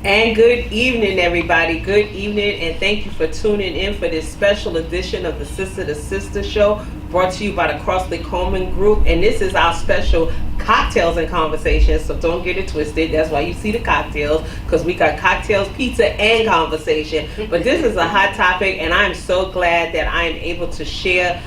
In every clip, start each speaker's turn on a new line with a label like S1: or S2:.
S1: And good evening, everybody. Good evening, and thank you for tuning in for this special edition of the Sister-to-Sister show, brought to you by the Crossley Coleman Group. And this is our special cocktails and conversations, so don't get it twisted. That's why you see the cocktails, because we got cocktails, pizza, and conversation. But this is a hot topic, and I'm so glad that I am able to share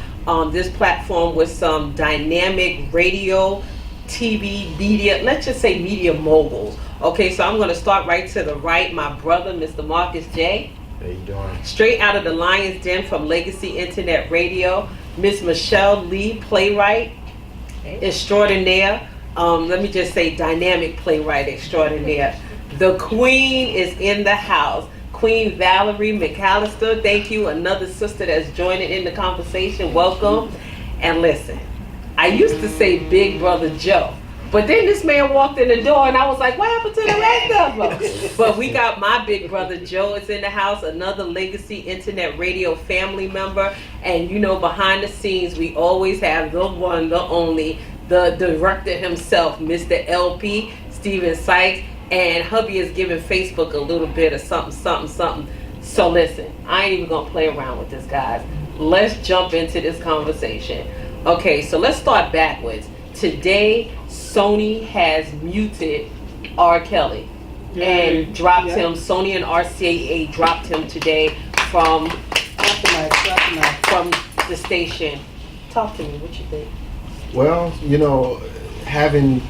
S1: this platform with some dynamic radio, TV, media, let's just say media moguls. Okay, so I'm going to start right to the right. My brother, Mr. Marcus J.
S2: How you doing?
S1: Straight out of the Lion's Den from Legacy Internet Radio. Miss Michelle Lee, playwright extraordinaire. Let me just say dynamic playwright extraordinaire. The queen is in the house. Queen Valerie McAllister. Thank you. Another sister that's joining in the conversation. Welcome. And listen, I used to say Big Brother Joe. But then this man walked in the door and I was like, what happened to the rest of them? But we got my big brother Joe is in the house, another Legacy Internet Radio family member. And you know, behind the scenes, we always have the one, the only, the director himself, Mr. LP, Sykes. And hubby is giving Facebook a little bit of something. So listen, I ain't even gonna play around with this, guys. Let's jump into this conversation. Okay, so let's start backwards. Today, Sony has muted R. Kelly and dropped him. Sony and RCAA dropped him today from the station. Talk to me, what you think?
S2: Well, you know, having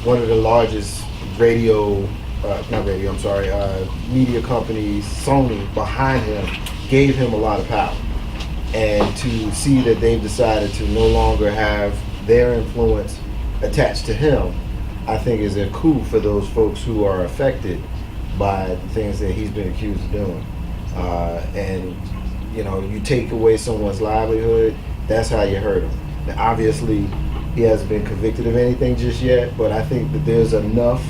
S2: one of the largest media companies, Sony, behind him gave him a lot of power. And to see that they've decided to no longer have their influence attached to him, I think is a coup for those folks who are affected by the things that he's been accused of doing. And you know, you take away someone's livelihood, that's how you hurt him. Now, obviously, he hasn't been convicted of anything just yet, but I think that there's enough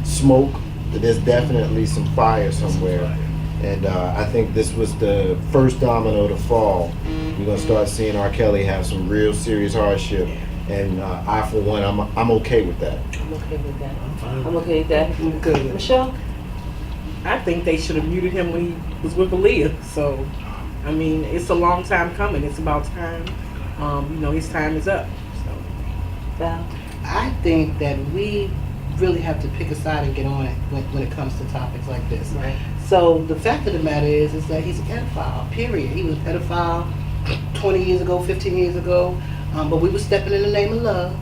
S2: smoke that there's definitely some fire somewhere. And I think this was the first domino to fall. We're gonna start seeing R. Kelly have some real serious hardship. And I, for one, I'm okay with that.
S1: I'm okay with that. I'm okay with that.
S3: I'm good.
S1: Michelle?
S3: I think they should have muted him when he was with Aaliyah. So, I mean, it's a long time coming. It's about time. You know, his time is up. So,
S1: Val?
S4: I think that we really have to pick a side and get on it when it comes to topics like this.
S1: Right.
S4: So the fact of the matter is that he's a pedophile, period. He was a pedophile 20 years ago, 15 years ago. But we were stepping in the name of love.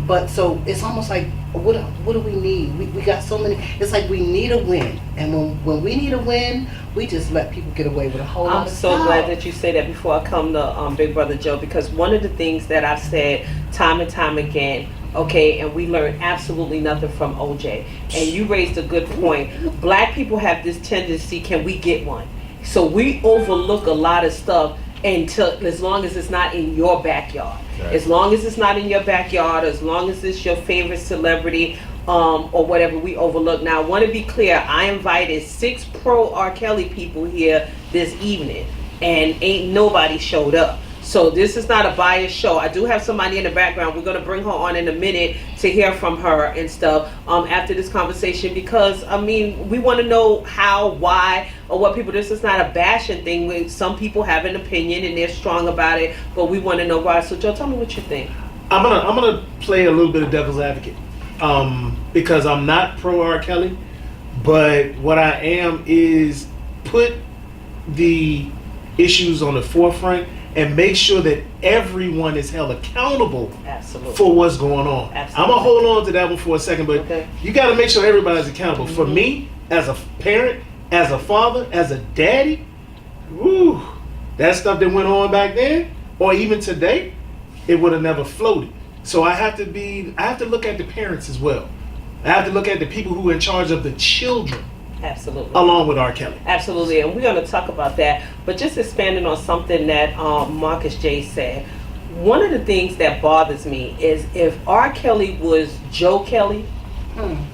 S4: But so it's almost like, what do we need? We got so many. It's like we need a win. And when we need a win, we just let people get away with a whole lot of stuff.
S1: I'm so glad that you say that before I come to Big Brother Joe, because one of the things that I've said time and time again, okay, and we learned absolutely nothing from OJ. And you raised a good point. Black people have this tendency, can we get one? So we overlook a lot of stuff until, as long as it's not in your backyard. Right. As long as it's not in your backyard, as long as it's your favorite celebrity, or whatever, we overlook. Now, I want to be clear, I invited 6 pro R. Kelly people here this evening, and ain't nobody showed up. So this is not a biased show. I do have somebody in the background. We're going to bring her on in a minute to hear from her and stuff after this conversation, because, I mean, we want to know how, why, or what people, this is not a bashing thing. Some people have an opinion and they're strong about it, but we want to know why. So Joe, tell me what you think.
S5: I'm gonna play a little bit of devil's advocate, because I'm not pro R. Kelly, but what I am is put the issues on the forefront and make sure that everyone is held accountable for what's going on. I'm gonna hold on to that one for a second, but you gotta make sure everybody's accountable. For me, as a parent, as a father, as a daddy, woo, that stuff that went on back then, or even today, it would have never floated. So I have to look at the parents as well. I have to look at the people who are in charge of the children.
S1: Absolutely.
S5: Along with R. Kelly.
S1: Absolutely, and we're going to talk about that. But just expanding on something that Marcus J said, one of the things that bothers me is if R. Kelly was Joe Kelly,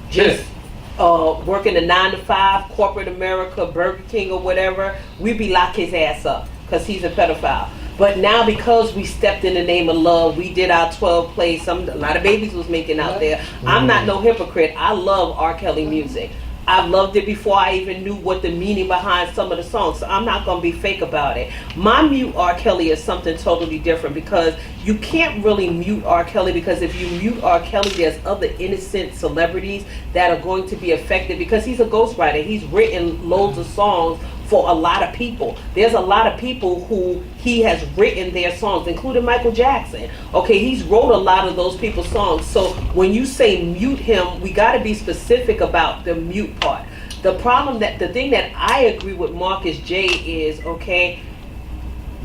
S1: just working a 9-to-5, corporate America, Burger King or whatever, we'd be lock his ass up because he's a pedophile. But now, because we stepped in the name of love, we did our 12 plays. A lot of babies was making out there. I'm not no hypocrite. I love R. Kelly music. I've loved it before I even knew what the meaning behind some of the songs. So I'm not going to be fake about it. My mute R. Kelly is something totally different, because you can't really mute R. Kelly, because if you mute R. Kelly, there's other innocent celebrities that are going to be affected, because he's a ghostwriter. He's written loads of songs for a lot of people. There's a lot of people who he has written their songs, including Michael Jackson. Okay, he's wrote a lot of those people's songs. So when you say mute him, we got to be specific about the mute part. The thing that I agree with Marcus J is, okay,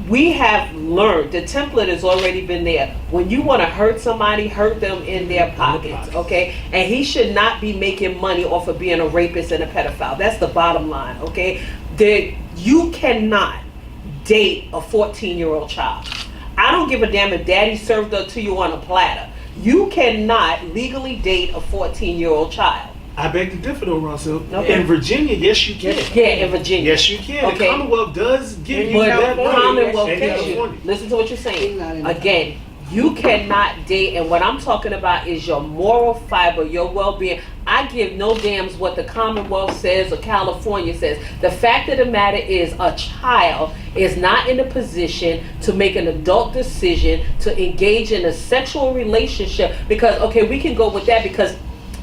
S1: we have learned, the template has already been there. When you want to hurt somebody, hurt them in their pockets, okay? And he should not be making money off of being a rapist and a pedophile. That's the bottom line, okay? You cannot date a 14-year-old child. I don't give a damn if daddy served her to you on a platter. You cannot legally date a 14-year-old child.
S5: I beg to differ though, RAWSILK.
S1: Okay.
S5: In Virginia, yes you can.
S1: Yeah, in Virginia.
S5: Yes you can.
S1: Okay.
S5: The Commonwealth does give you
S1: But
S5: that
S1: the
S5: right.
S1: Commonwealth
S5: And
S1: gives you.
S5: California.
S1: Listen to what you're
S4: He's not
S1: saying.
S4: in
S1: Again, you cannot date, and what I'm talking about is your moral fiber, your well-being. I give no damns what the Commonwealth says or California says. The fact of the matter is, a child is not in a position to make an adult decision to engage in a sexual relationship, because, okay, we can go with that because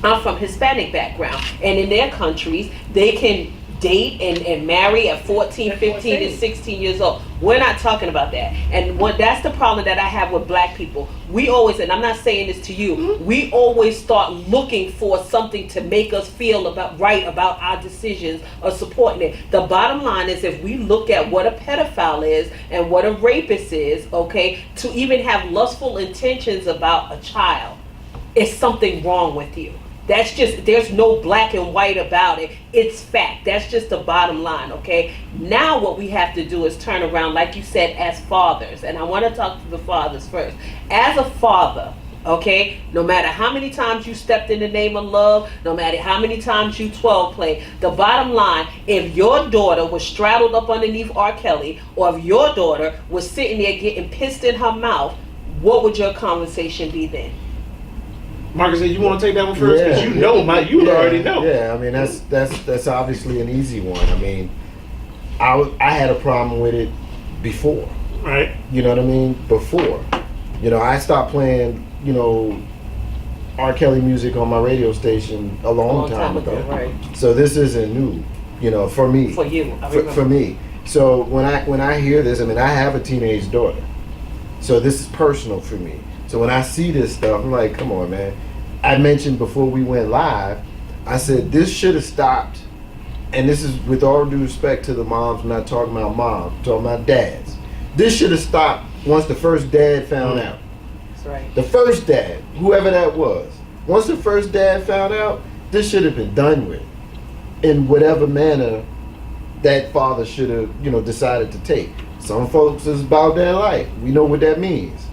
S1: I'm from Hispanic background, and in their countries, they can date and marry at 14, 15, and 16 years old. We're not talking about that. And that's the problem that I have with black people. We always, and I'm not saying this to you, we always start looking for something to make us feel right about our decisions or supporting it. The bottom line is, if we look at what a pedophile is and what a rapist is, okay, to even have lustful intentions about a child, it's something wrong with you. That's just, there's no black and white about it. It's fact. That's just the bottom line, okay? Now what we have to do is turn around, like you said, as fathers. And I want to talk to the fathers first. As a father, okay, no matter how many times you stepped in the name of love, no matter how many times you 12 played, the bottom line, if your daughter was straddled up underneath R. Kelly, or if your daughter was sitting there getting pissed in her mouth, what would your conversation be then?
S5: Marcus, you want to take that one first? Because you know, you already know.
S2: Yeah, I mean, that's obviously an easy one. I mean, I had a problem with it before.
S5: Right.
S2: You know what I mean? Before. You know, I stopped playing, you know, R. Kelly music on my radio station a long time ago.
S1: Right.
S2: So this isn't new, you know, for me.
S1: For you.
S2: For me. So when I hear this, I mean, I have a teenage daughter. So this is personal for me. So when I see this stuff, I'm like, come on, man. I mentioned before we went live, I said this should have stopped. And this is with all due respect to the moms. I'm not talking about moms, I'm talking about dads. This should have stopped once the first dad found out.
S1: That's right.
S2: The first dad, whoever that was. Once the first dad found out, this should have been done with. In whatever manner that father should have, you know, decided to take. Some folks is about their life. We know what that means.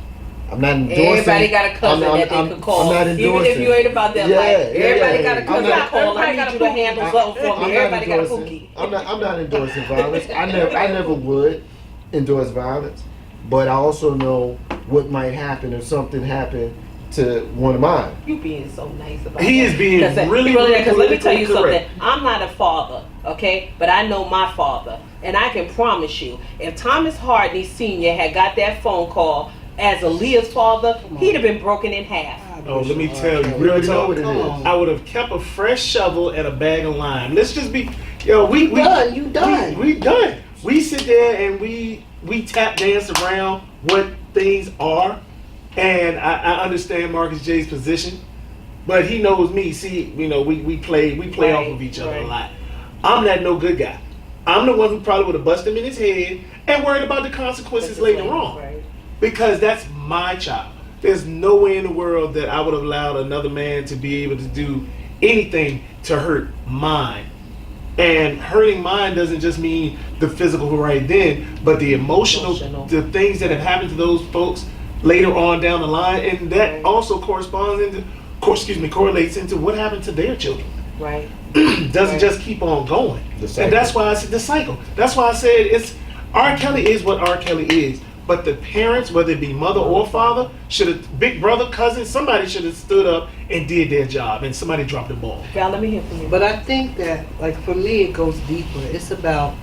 S2: I'm not endorsing.
S1: Everybody got a cousin that they could call.
S2: I'm not endorsing.
S1: Even if you ain't about their life. Everybody got a cousin to call. I need you to handle something for me. Everybody got a pookie.
S2: I'm not endorsing violence. I never would endorse violence. But I also know what might happen if something happened to one of mine.
S1: You being so nice about
S5: He
S1: that.
S5: is being really
S1: Because let me tell you
S5: correct.
S1: something. I'm not a father, okay? But I know my father. And I can promise you, if Thomas Hardney Sr. had got that phone call as Aaliyah's father, he'd have been broken in half.
S5: Oh, let me tell you,
S2: We
S5: real
S2: already know
S5: talk.
S2: what it is.
S5: I would have kept a fresh shovel and a bag of lime. Let's just be, we
S4: done. You done.
S5: We done. We sit there and we tap dance around what things are, and I understand Marcus J's position, but he knows me. See, you know, we play off of each other a lot. I'm that no good guy. I'm the one who probably would have busted him in his head and worried about the consequences later on.
S1: Right.
S5: Because that's my child. There's no way in the world that I would have allowed another man to be able to do anything to hurt mine. And hurting mine doesn't just mean the physical right then, but the emotional, the things that have happened to those folks later on down the line, and that also correlates into what happened to their children.
S1: Right.
S5: Doesn't just keep on going. And that's why I said the cycle. That's why I said R. Kelly is what R. Kelly is. But the parents, whether it be mother or father, big brother, cousin, somebody should have stood up and did their job, and somebody dropped the ball.
S1: Val, let me hear from you.
S4: But I think that, like, for me, it goes deeper. It's about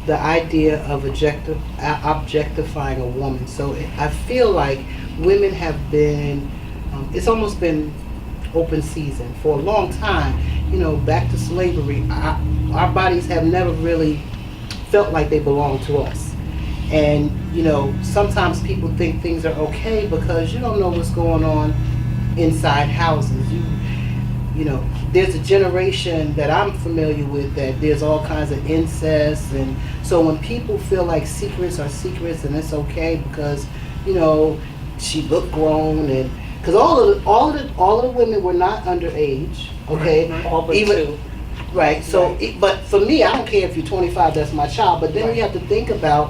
S4: the idea of objectifying a woman. So I feel like women have been, it's almost been open season for a long time. You know, back to slavery, our bodies have never really felt like they belong to us. And, you know, sometimes people think things are okay because you don't know what's going on inside houses. You know, there's a generation that I'm familiar with that there's all kinds of incest, and so when people feel like secrets are secrets and it's okay because, you know, she looked grown, and because all of the women were not underage, okay?
S1: Right. All but
S4: even
S1: two.
S4: right. So,
S1: Right.
S4: But for me, I don't care if you're 25, that's my child. But then we have to think about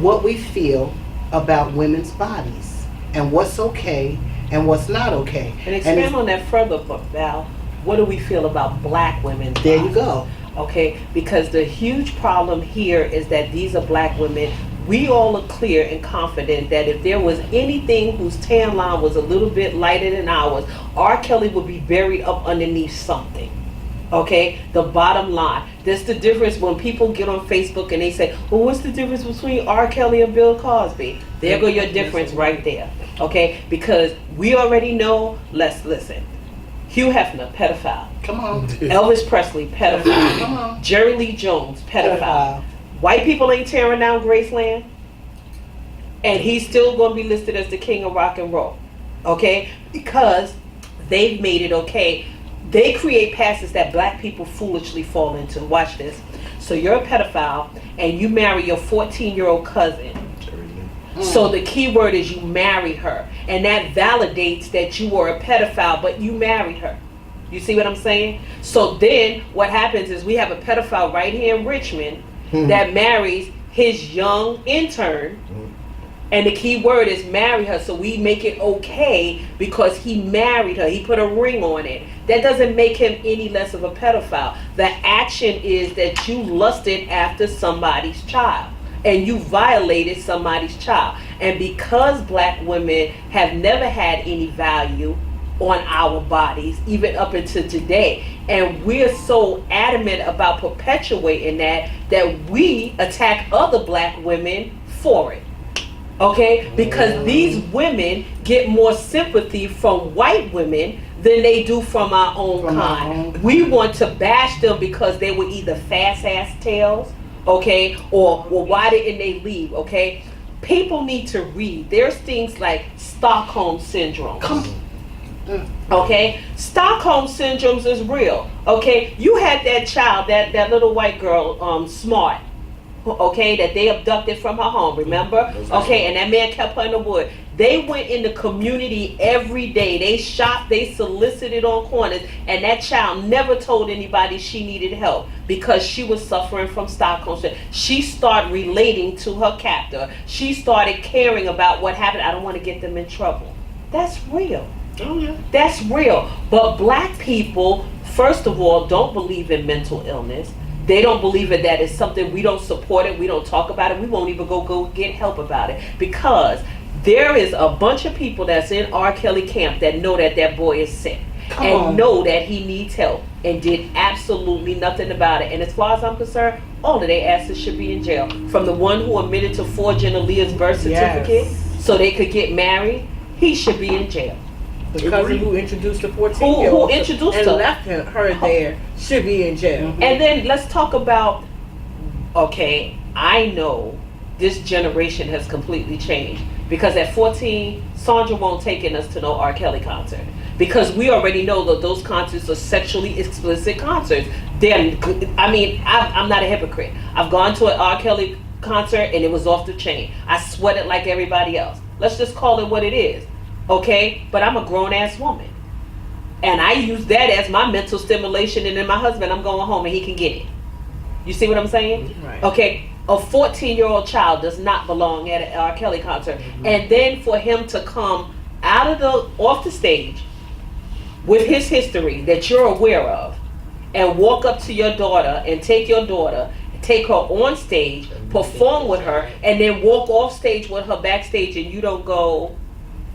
S4: what we feel about women's bodies and what's okay and what's not okay.
S1: And expand on that further, Val. What do we feel about black women?
S4: There you go.
S1: Okay, because the huge problem here is that these are black women. We all are clear and confident that if there was anything whose tan line was a little bit lighter than ours, R. Kelly would be buried up underneath something. Okay, the bottom line. That's the difference when people get on Facebook and they say, well, what's the difference between R. Kelly and Bill Cosby? There go your difference right there. Okay, because we already know, let's listen. Hugh Hefner, pedophile.
S4: Come on.
S1: Elvis Presley, pedophile.
S4: Come on.
S1: Jerry Lee Jones, pedophile. White people ain't tearing down Graceland, and he's still going to be listed as the king of rock and roll, okay? Because they've made it okay. They create passes that black people foolishly fall into. Watch this. So you're a pedophile, and you marry your 14-year-old cousin. So the key word is you marry her, and that validates that you were a pedophile, but you married her. You see what I'm saying? So then what happens is we have a pedophile right here in Richmond that marries his young intern, and the key word is marry her. So we make it okay because he married her. He put a ring on it. That doesn't make him any less of a pedophile. The action is that you lusted after somebody's child, and you violated somebody's child. And because black women have never had any value on our bodies, even up until today, and we're so adamant about perpetuating that we attack other black women for it. Okay? Because these women get more sympathy from white women than they do from our own kind. We want to bash them because they were either fast-ass tails, okay, or well, why didn't they leave, okay? People need to read. There's things like Stockholm Syndrome. Okay? Stockholm Syndromes is real, okay? You had that child, that little white girl, Smart, okay, that they abducted from her home, remember? Okay, and that man kept her in the wood. They went in the community every day. They shopped, they solicited on corners, and that child never told anybody she needed help because she was suffering from Stockholm Syndrome. She started relating to her captor. She started caring about what happened. I don't want to get them in trouble. That's real.
S5: Oh, yeah.
S1: That's real. But black people, first of all, don't believe in mental illness. They don't believe in that. It's something we don't support it. We don't talk about it. We won't even go get help about it because there is a bunch of people that's in R. Kelly camp that know that boy is sick and know that he needs help and did absolutely nothing about it. And as far as I'm concerned, all of their asses should be in jail. From the one who admitted to forging Aaliyah's birth certificate so they could get married, he should be in jail.
S3: The cousin who introduced the 14-year-old
S1: who introduced
S3: and
S1: her.
S3: left her there should be in jail.
S1: And then let's talk about, okay, I know this generation has completely changed because at 14, Sandra won't take us to no R. Kelly concert because we already know that those concerts are sexually explicit concerts. I'm not a hypocrite. I've gone to an R. Kelly concert and it was off the chain. I sweated like everybody else. Let's just call it what it is. Okay, but I'm a grown-ass woman. And I use that as my mental stimulation, and then my husband, I'm going home and he can get it. You see what I'm saying?
S3: Right.
S1: Okay, a 14-year-old child does not belong at an R. Kelly concert. And then for him to come off the stage with his history that you're aware of, and walk up to your daughter and take your daughter, take her on stage, perform with her, and then walk off stage with her backstage, and you don't go,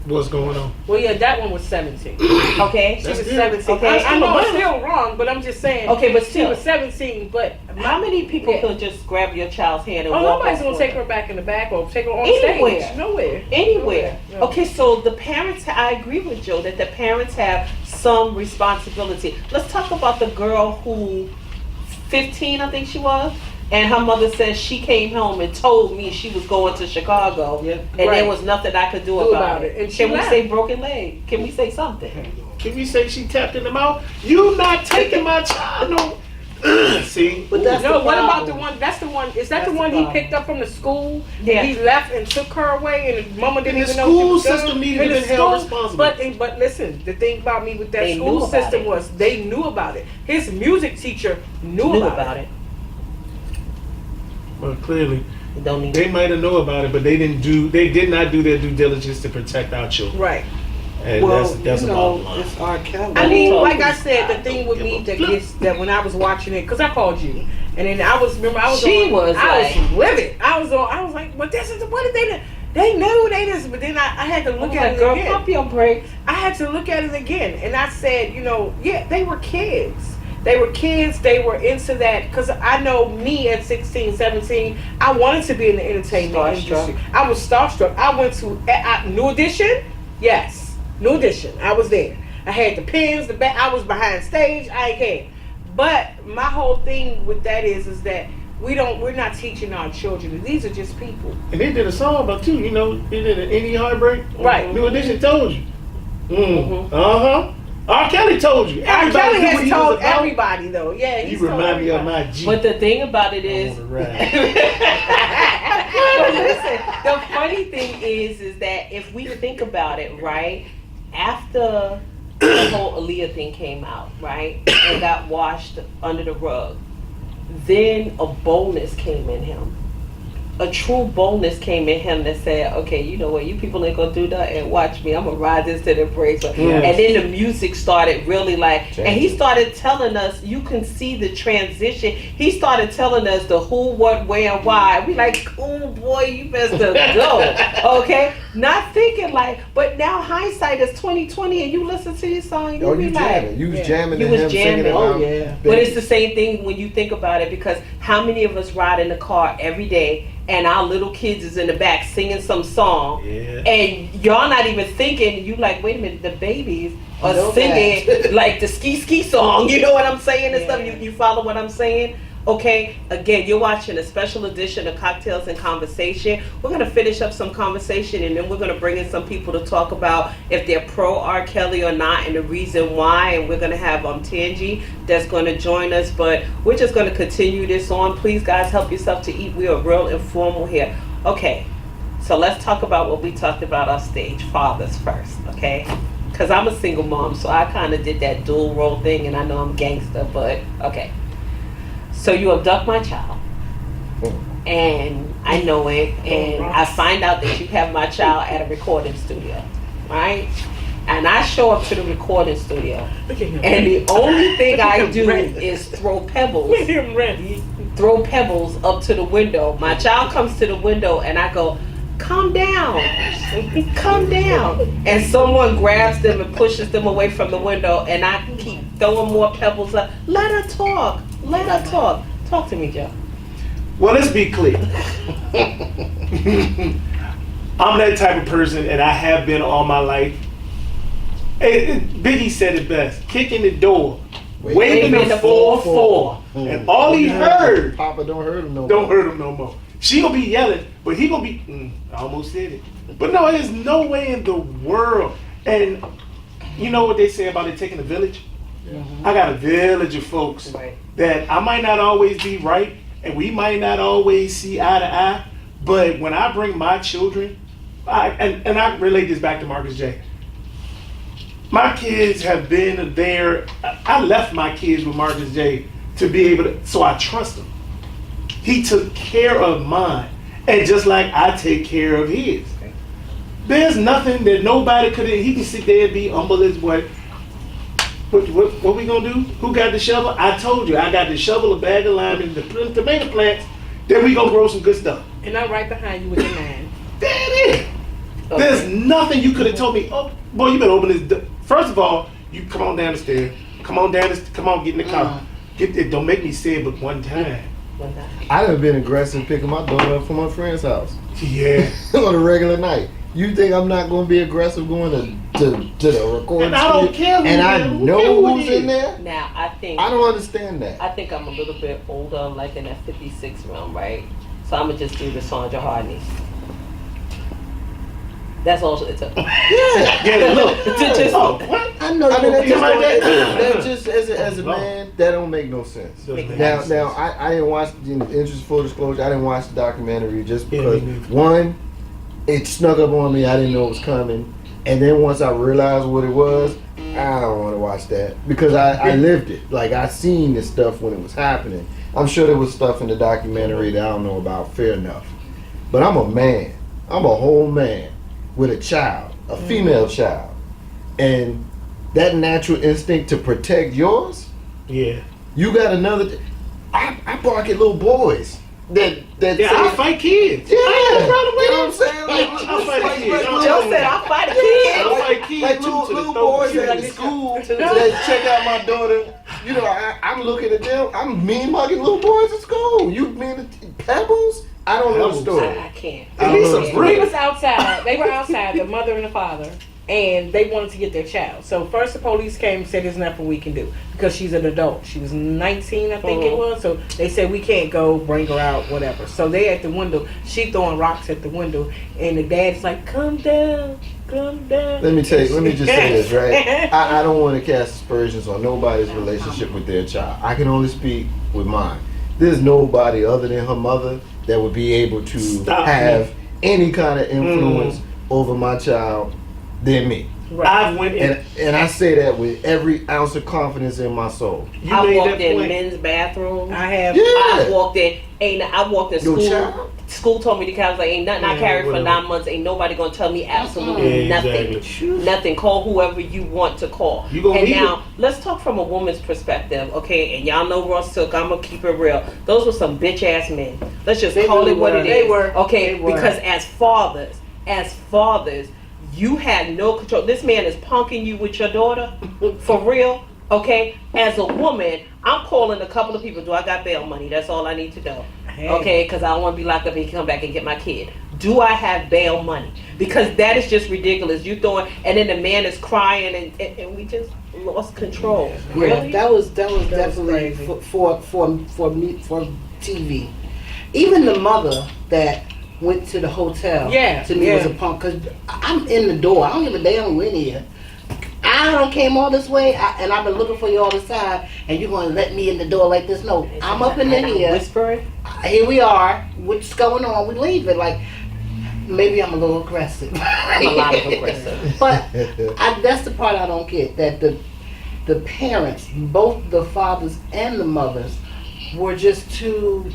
S5: what's going on.
S3: Well, yeah, that one was 17.
S1: Okay.
S3: She was
S5: good.
S3: 17.
S1: Okay.
S3: I know it's still wrong, but I'm just saying.
S1: Okay, but
S3: she
S1: still.
S3: was 17. But
S1: How many people
S3: Yeah.
S1: could just grab your child's hand and
S3: oh,
S1: walk
S3: nobody's
S1: off
S3: gonna
S1: with
S3: take her back in the back or take her on
S1: Anywhere.
S3: stage. Nowhere.
S1: Anywhere.
S3: No.
S1: Okay, so the parents, I agree with Joe that the parents have some responsibility. Let's talk about the girl who, 15 I think she was, and her mother says she came home and told me she was going to Chicago,
S3: Yeah,
S1: and
S3: right.
S1: there was nothing I could do about it.
S3: And she
S1: Can we
S3: left.
S1: say broken leg? Can we say something?
S5: Can we say she tapped in the mouth? You not taking my child, no. See?
S4: But that's
S3: No,
S4: the
S3: what about
S4: problem.
S3: the one? That's the one. Is that
S4: That's
S3: the
S4: the
S3: one he
S4: problem.
S3: picked up from the school?
S1: Yeah.
S3: And he left and took her away, and his mama didn't
S5: And the
S3: even know she
S5: school
S3: was gone?
S5: system needed
S3: And
S5: to
S3: the
S5: be held
S3: school-
S5: responsible.
S3: But listen, the thing about me with that
S1: They knew
S3: school
S1: about
S3: system
S1: it.
S3: was they knew about it. His music teacher knew about it.
S5: Well, clearly,
S1: You don't need
S5: they might have known about it, but they did not do their due diligence to protect our children.
S3: Right.
S5: And
S4: Well,
S5: that's
S4: you
S5: a
S4: know,
S5: bottom line.
S4: it's R. Kelly.
S3: I mean,
S1: Totally.
S3: like I said, the thing with me that gets that when I was watching it, because I called you, and then I was
S1: She was
S3: livid. I was like, but this is what did they? They knew they just, but then I had to look at it
S1: girl,
S3: again.
S1: pump your brakes.
S3: I had to look at it again, and I said, you know, yeah, they were kids. They were kids. They were into that because I know me at 16, 17, I wanted to be in the entertainment
S1: Starstruck.
S3: industry. I was starstruck. I went to New Edition. Yes, New Edition. I was there. I had the pins, the back. I was behind stage. I ain't care. But my whole thing with that is that we're not teaching our children. These are just people.
S5: And they did a song about too, you know, they did an Any Heartbreak.
S3: Right.
S5: New Edition told you.
S1: Mhm.
S5: Uh-huh. R. Kelly told you.
S3: R. Kelly
S5: knew what
S3: has
S5: he
S3: told
S5: was about.
S3: everybody though. Yeah,
S5: You
S3: he's told
S5: remind me of
S3: everybody.
S5: my G.
S1: But the thing about it is,
S5: I wanna ride.
S1: but listen, the funny thing is that if we think about it, right, after the whole Aaliyah thing came out, right, and got washed under the rug, then a boldness came in him. A true boldness came in him that said, okay, you know what, you people ain't gonna do that and watch me, I'm gonna ride this to the brakes.
S5: Yes.
S1: And then the music started really like, and he
S2: Changing.
S1: started telling us, you can see the transition. He started telling us the who, what, where, and why. We like, oh boy, you best to go, okay? Not thinking like, but now hindsight is 2020 and you listen to your song, and you
S2: Oh,
S1: be
S2: you
S1: like,
S2: jamming. You was jamming
S1: You
S2: to
S1: was
S2: him,
S1: jamming.
S2: singing
S1: Oh,
S2: about
S4: yeah.
S1: but it's the same thing when you think about it, because how many of us ride in the car every day and our little kids is in the back singing some song,
S5: Yeah.
S1: and y'all not even thinking, you like, wait a minute, the babies are
S4: know
S1: singing
S4: that.
S1: like the ski song, you know what I'm saying and stuff,
S3: Yeah.
S1: you follow what I'm saying? Okay, again, you're watching a special edition of Cocktails and Conversation. We're going to finish up some conversation, and then we're going to bring in some people to talk about if they're pro R. Kelly or not and the reason why. And we're going to have Tangi that's going to join us. But we're just going to continue this on. Please, guys, help yourself to eat. We are real informal here. Okay, so let's talk about what we talked about on stage, fathers first, okay? Because I'm a single mom, so I kind of did that dual role thing, and I know I'm gangster, but okay. So you abduct my child, and I know it, and I find out that you have my child at a recording studio, right? And I show up to the recording studio,
S3: Look at him.
S1: and the only thing
S3: Look at
S1: I
S3: him
S1: do
S3: ready.
S1: is throw pebbles,
S3: Look at him ready.
S1: up to the window. My child comes to the window, and I go, calm down, calm down. And someone grabs them and pushes them away from the window, and I keep throwing more pebbles up. Let her talk. Let her talk. Talk to me, Joe.
S5: Well, let's be clear. I'm that type of person, and I have been all my life. Biggie said it best: kicking the door, waving the 4-4, and all he heard
S2: Papa don't hurt him no
S5: don't
S2: more.
S5: hurt him no more. She gonna be yelling, but he gonna be. I almost said it, but no, there's no way in the world. And you know what they say about it taking a village? I got a village of folks
S1: Right.
S5: that I might not always be right, and we might not always see eye to eye. But when I bring my children, and I relate this back to Marcus J. My kids have been there. I left my kids with Marcus J to be able to, so I trust him. He took care of mine, and just like I take care of his. There's nothing that nobody could. He can sit there and be humble as what. What we gonna do? Who got the shovel? I told you, I got the shovel, a bag of lime, and the tomato plants. Then we gonna grow some good stuff.
S3: And I'm right behind you with the man.
S5: That it. There's nothing you could have told me. Oh, boy, you better open this door. First of all, you come on down the stairs. Come on, get in the car. Get it. Don't make me say it but one time.
S2: I done been aggressive picking my daughter up from my friend's house.
S5: Yeah.
S2: On a regular night. You think I'm not going to be aggressive going to the recording
S5: And I don't
S2: studio?
S5: care who
S2: And
S5: it
S2: I
S5: is. Who
S2: know
S5: care who
S2: who's
S5: it
S2: in
S5: is?
S2: there?
S1: Now, I think
S2: I don't understand that.
S1: I think I'm a little bit older, like in that 56 realm, right? So I'm gonna just do the Sandra Hardney. That's all it's a.
S5: Yeah, look.
S1: Just-
S5: Oh, what?
S4: I know
S2: I mean, that
S4: you.
S2: just as a man, that don't make no sense.
S5: Doesn't make
S2: Now,
S5: sense.
S2: now I didn't watch, in interest full disclosure, I didn't watch the documentary just
S5: Yeah,
S2: because,
S5: me neither.
S2: one, it snuck up on me, I didn't know it was coming. And then once I realized what it was, I don't want to watch that because I lived it. Like, I seen this stuff when it was happening. I'm sure there was stuff in the documentary that I don't know about, fair enough. But I'm a man. I'm a whole man with a child, a female child. And that natural instinct to protect yours,
S5: Yeah.
S2: you got another. I bark at little boys. That
S5: Yeah,
S2: say,
S5: I fight kids.
S2: Yeah,
S5: I ain't got a problem with
S2: you know what I'm
S5: it.
S2: saying? Like,
S5: I'll fight kids.
S1: Joe said I'll fight a
S5: I'll
S1: kid.
S5: fight kids
S2: like
S5: too, to the
S2: little
S5: throat.
S2: boys at the school that check out my daughter. You know, I'm looking at them. I'm mean mugging little boys at school. You mean Pebbles? I don't know the story.
S1: I can't.
S2: I don't know the
S3: We
S2: story.
S3: was outside. They were outside, the mother and the father, and they wanted to get their child. So first the police came and said there's nothing we can do because she's an adult. She was 19, I think it was. So they said we can't go, bring her out, whatever. So they at the window. She throwing rocks at the window, and the dad's like, "Come down, come down."
S2: Let me just say this, right? I don't want to cast aspersions on nobody's relationship with their child. I can only speak with mine. There's nobody other than her mother that would be able to have any kind of influence over my child than me.
S5: I went in.
S2: And I say that with every ounce of confidence in my soul.
S5: You
S1: I
S5: made
S1: walked
S5: that
S1: in
S5: point.
S1: men's bathrooms.
S3: I have.
S2: Yeah.
S1: I walked in. I walked in
S2: Your
S1: school.
S2: child?
S1: School told me to carry. I was like, ain't nothing I
S5: Yeah,
S1: carried for
S5: whatever.
S1: 9 months. Ain't nobody gonna tell me absolutely
S5: Yeah,
S1: nothing.
S5: exactly.
S1: Nothing. Call whoever you want to call.
S5: You gonna
S1: and
S5: need
S1: now let's talk from a woman's perspective, okay? And y'all know RAWSILK. I'm gonna keep it real. Those were some bitch ass men. Let's just
S3: They
S1: call
S3: really
S1: it what
S3: were.
S1: it is.
S3: They were.
S1: Okay,
S3: They were.
S1: because as fathers, you had no control. This man is punking you with your daughter, for real. Okay, as a woman, I'm calling a couple of people. Do I got bail money? That's all I need to know.
S3: Hey.
S1: Okay, because I don't want to be locked up and come back and get my kid. Do I have bail money? Because that is just ridiculous. You throwing, and then the man is crying, and we just lost control. Really?
S4: That was definitely
S3: crazy.
S4: for me for TV. Even the mother that went to the hotel,
S3: Yeah,
S4: to me
S3: yeah.
S4: was a punk because I'm in the door. I don't give a damn who in here. I don't came all this way, and I've been looking for you all this time, and you're going to let me in the door like this? No, I'm up in here.
S1: Whispering.
S4: Here we are. What's going on? We leave it. Like, maybe I'm a little aggressive.
S1: I'm a lot of aggressive.
S4: But that's the part I don't get. That the parents, both the fathers and the mothers, were just too.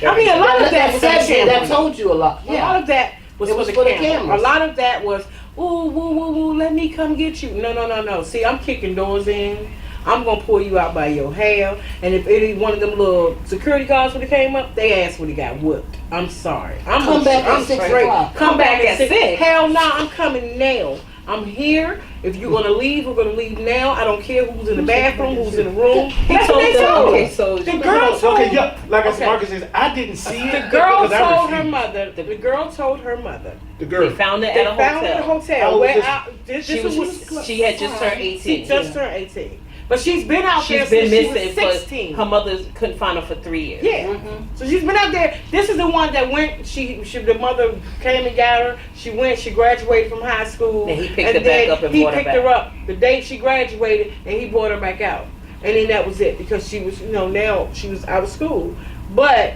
S3: I mean, a lot of that was
S4: said
S3: on camera.
S4: that told you a lot.
S3: A lot of that was
S4: It was
S3: for the camera.
S4: cameras.
S3: A lot of that was, ooh, woo, woo, woo, let me come get you. No. See, I'm kicking doors in. I'm going to pull you out by your hair. And if any one of them little security guards would have came up, they asked would have got whooped. I'm sorry.
S4: Come back at 6 o'clock.
S3: Come back at 6.
S1: 6.
S3: Hell no, I'm coming now. I'm here. If you're going to leave, we're going to leave now. I don't care who's in the bathroom, who's in the room. That's what they told
S1: Okay,
S3: her.
S1: so
S3: The girl told
S5: Okay, yeah, like I said,
S3: Okay.
S5: Marcus says, I didn't see it.
S3: The girl
S5: because I
S3: told her
S5: refused.
S3: mother. The girl told her mother.
S5: The
S1: they
S5: girl.
S1: found it
S3: They
S1: at a
S3: found her at a
S1: hotel.
S3: hotel.
S5: How
S3: Where
S5: old
S3: I, this
S1: She
S3: was
S1: she had just turned 18.
S3: She just turned 18. But she's been out
S1: She's
S3: there
S1: been
S3: since
S1: missing
S3: she was 16.
S1: for her mother couldn't find her for 3 years.
S3: Yeah. So she's been out there. This is the one that went. She the mother came and got her. She went. She graduated from high school.
S1: And he picked her back up and
S3: he
S1: brought her
S3: picked her up the day she graduated, and he brought her back out. And then that was it because she was, now she was out of school. But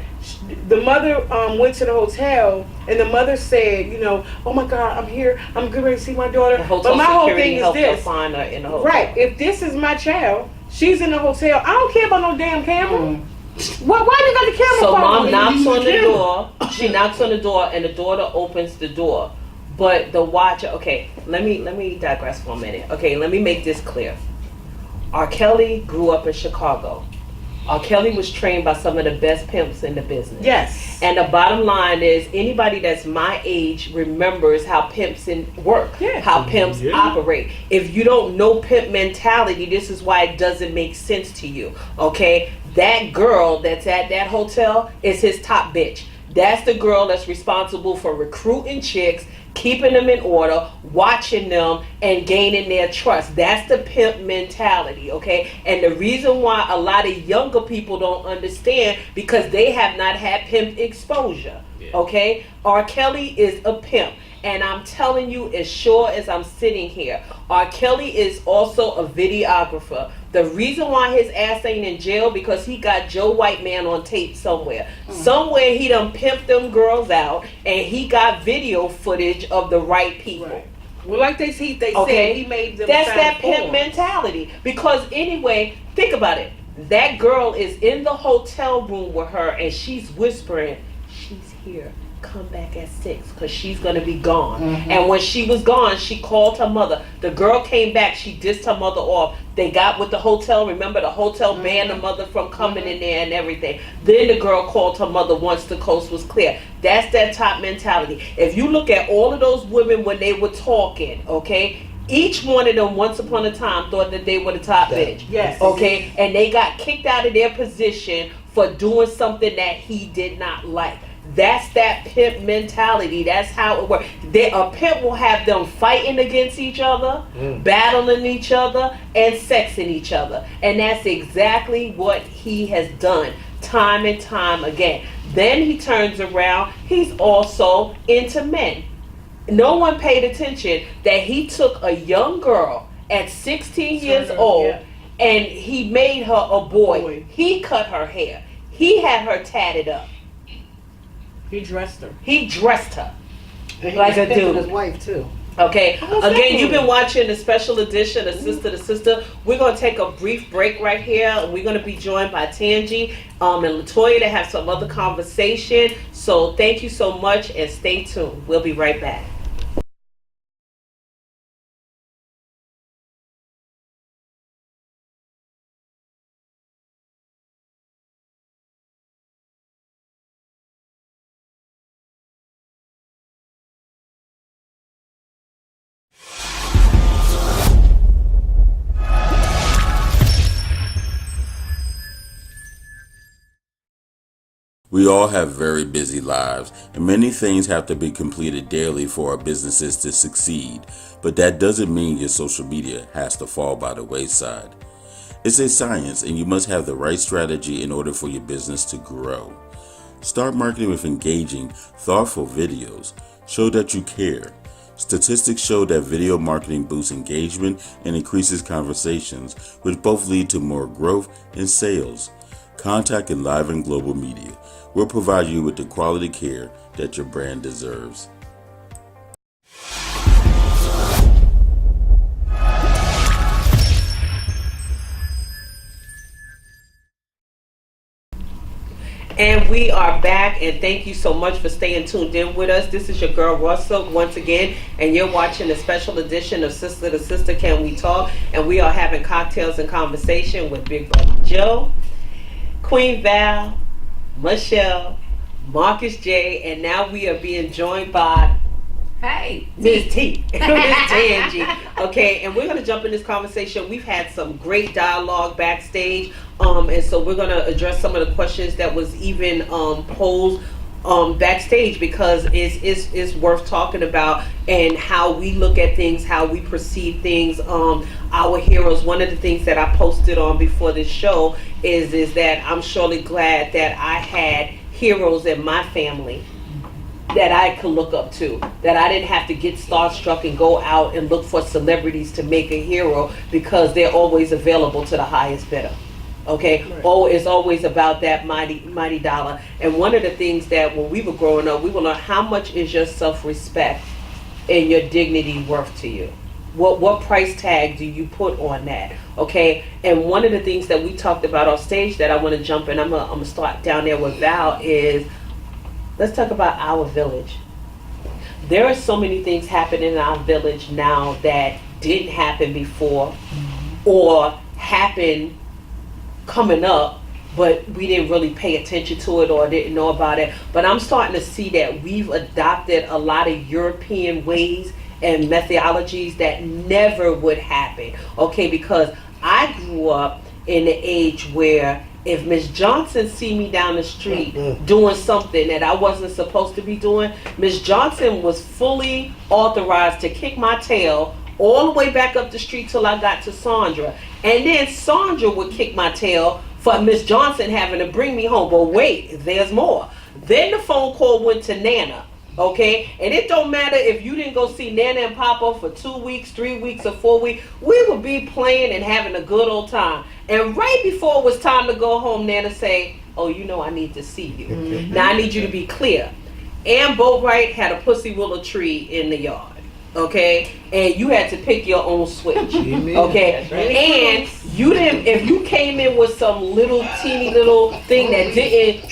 S3: the mother went to the hotel, and the mother said, oh my God, I'm here. I'm getting ready to see my daughter.
S1: The hotel
S3: But my whole
S1: security
S3: thing is
S1: helped her
S3: this.
S1: find her in the hotel.
S3: Right. If this is my child, she's in the hotel. I don't care about no damn camera. Why you got the camera?
S1: So
S3: following
S1: mom
S3: me?
S1: knocks
S3: Use
S1: on the
S3: camera.
S1: door. She knocks on the door, and the daughter opens the door. But the watcher. Okay, let me digress for a minute. Okay, let me make this clear. R. Kelly grew up in Chicago. R. Kelly was trained by some of the best pimps in the business.
S3: Yes.
S1: And the bottom line is, anybody that's my age remembers how pimps work,
S3: Yeah.
S1: how pimps operate. If you don't know pimp mentality, this is why it doesn't make sense to you, okay? That girl that's at that hotel is his top bitch. That's the girl that's responsible for recruiting chicks, keeping them in order, watching them, and gaining their trust. That's the pimp mentality, okay? And the reason why a lot of younger people don't understand, because they have not had pimp exposure, okay? R. Kelly is a pimp. And I'm telling you, as sure as I'm sitting here, R. Kelly is also a videographer. The reason why his ass ain't in jail, because he got Joe White Man on tape somewhere. Somewhere he done pimped them girls out, and he got video footage of the right people.
S3: Right. Well, like they said, he made them.
S1: That's that pimp mentality. Because anyway, think about it. That girl is in the hotel room with her, and she's whispering, "She's here. Come back at 6, because she's going to be gone." And when she was gone, she called her mother. The girl came back. She dissed her mother off. They got with the hotel. Remember, the hotel banned the mother from coming in there and everything. Then the girl called her mother once the coast was clear. That's that top mentality. If you look at all of those women when they were talking, okay, each one of them once upon a time thought that they were the top bitch.
S3: Yes.
S1: Okay, and they got kicked out of their position for doing something that he did not like. That's that pimp mentality. That's how it works. A pimp will have them fighting against each other, battling each other, and sexing each other. And that's exactly what he has done time and time again. Then he turns around. He's also into men. No one paid attention that he took a young girl at 16 years old and he made her a boy. He cut her hair. He had her tatted up.
S3: He dressed her.
S1: He dressed her
S4: And he
S1: like a
S4: respected
S1: dude.
S4: his wife too.
S1: Okay. Again, you've been watching the special edition of Sister-to-Sister. We're going to take a brief break right here, and we're going to be joined by Tangy and La-Toya to have some other conversation. So thank you so much, and stay tuned. We'll be right back.
S6: We all have very busy lives, and many things have to be completed daily for our businesses to succeed, but that doesn't mean your social media has to fall by the wayside. It's a science, and you must have the right strategy in order for your business to grow. Start marketing with engaging, thoughtful videos. Show that you care. Statistics show that video marketing boosts engagement and increases conversations, which both lead to more growth and sales. Contact Enliven Global Media. We'll provide you with the quality care that your brand deserves.
S1: And we are back, and thank you so much for staying tuned in with us. This is your girl RAWSILK once again, and you're watching a special edition of Sister to Sister Can We Talk, and we are having cocktails and conversation with Big Brother Joe, Queen Val, Michelle, Marcus J, and now we are being joined by Ms. T, Ms. Tangy. Okay, and we're going to jump in this conversation. We've had some great dialogue backstage, and so we're going to address some of the questions that was even posed backstage, because it's worth talking about, and how we look at things, how we perceive things. Our heroes. One of the things that I posted on before this show is that I'm surely glad that I had heroes in my family that I could look up to, that I didn't have to get starstruck and go out and look for celebrities to make a hero, because they're always available to the highest bidder. Okay, right. Oh, it's always about that mighty dollar. And one of the things that when we were growing up, we would learn, how much is your self-respect and your dignity worth to you? What price tag do you put on that? Okay, and one of the things that we talked about on stage that I want to jump in, I'm gonna start down there with Val, is let's talk about our village. There are so many things happening in our village now that didn't happen before, or happen coming up but we didn't really pay attention to it or didn't know about it. But I'm starting to see that we've adopted a lot of European ways and methodologies that never would happen. Okay, because I grew up in the age where if Miss Johnson see me down the street doing something that I wasn't supposed to be doing, Miss Johnson was fully authorized to kick my tail all the way back up the street till I got to Sandra. And then Sandra would kick my tail for Miss Johnson having to bring me home. But wait, there's more. Then the phone call went to Nana. Okay, and it don't matter if you didn't go see Nana and Papa for 2 weeks, 3 weeks, or 4 weeks. We would be playing and having a good old time. And right before it was time to go home, Nana say, "Oh, you know I need to see you. Now I need you to be clear." Ann Boatwright had a pussy willow tree in the yard. Okay, and you had to pick your own switch. Okay, and you didn't. If you came in with some little teeny little thing that didn't,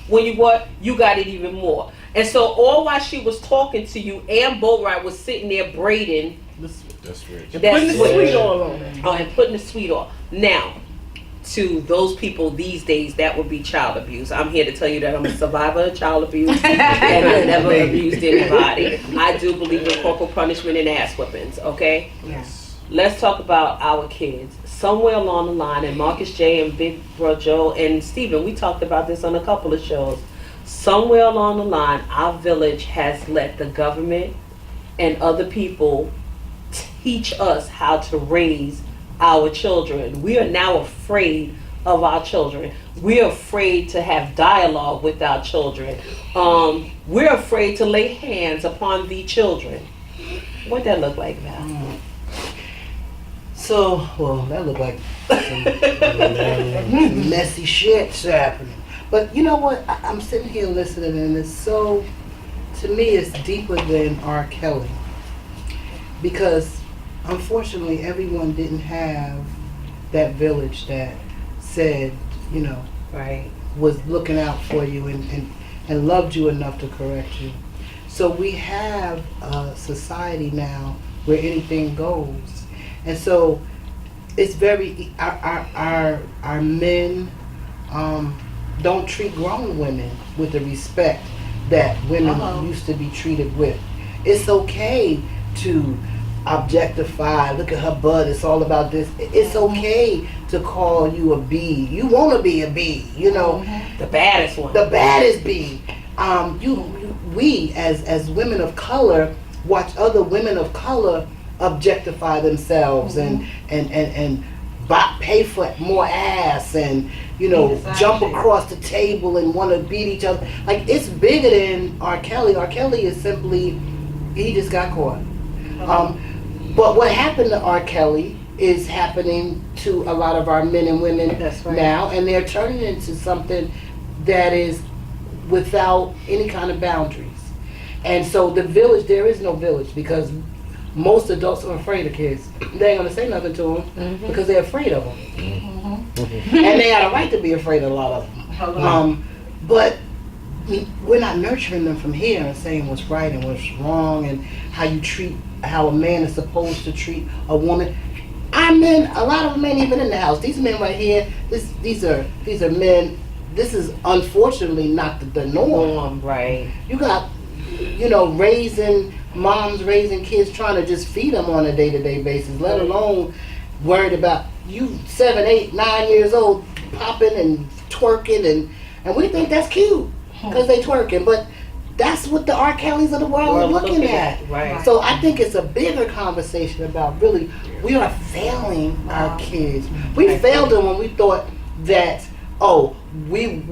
S1: when you what, you got it even more. And so all while she was talking to you, Ann Boatwright was sitting there braiding
S2: That's rich.
S3: Putting the sweet oil on it.
S1: Oh, and putting the sweet oil. Now, to those people these days, that would be child abuse. I'm here to tell you that I'm a survivor of child abuse and I never abused anybody. I do believe in corporal punishment and ass whippings, okay?
S3: Yes.
S1: Let's talk about our kids. Somewhere along the line, and Marcus J. and Big Bro Joe and Stephen, we talked about this on a couple of shows. Somewhere along the line, our village has let the government and other people teach us how to raise our children. We are now afraid of our children. We're afraid to have dialogue with our children. We're afraid to lay hands upon the children. What that look like now?
S4: So, well, that looked like some messy shit's happening. But you know what? I'm sitting here listening, and it's so, to me, it's deeper than R. Kelly. Because, unfortunately, everyone didn't have that village that said, you know,
S1: Right.
S4: was looking out for you and loved you enough to correct you. So we have a society now where anything goes. And so it's very, our men don't treat grown women with the respect that women used to be treated with. It's okay to objectify, look at her butt, it's all about this. It's okay to call you a bee. You want to be a bee, you know.
S1: The baddest one.
S4: The baddest bee. We as women of color watch other women of color objectify themselves and pay for more ass and, you know, jump across the table and want to beat each other. Like, it's bigger than R. Kelly. R. Kelly is simply, he just got caught. But what happened to R. Kelly is happening to a lot of our men and women now, and they're turning into something that is without any kind of boundaries. And so the village, there is no village, because most adults are afraid of kids. They ain't gonna say nothing to them because they're afraid of them. And they got a right to be afraid of a lot of them. But we're not nurturing them from here and saying what's right and what's wrong and how you treat, how a man is supposed to treat a woman. Our men, a lot of them ain't even in the house. These men right here, these are men. This is unfortunately not the norm.
S1: Right.
S4: You got, you know, moms raising kids, trying to just feed them on a day-to-day basis, let alone worried about you 7, 8, 9 years old popping and twerking, and we think that's cute because they twerking, but that's what the R. Kellys of the world are looking at.
S1: Right.
S4: So I think it's a bigger conversation about really, we are failing our kids. We failed them when we thought that, oh, we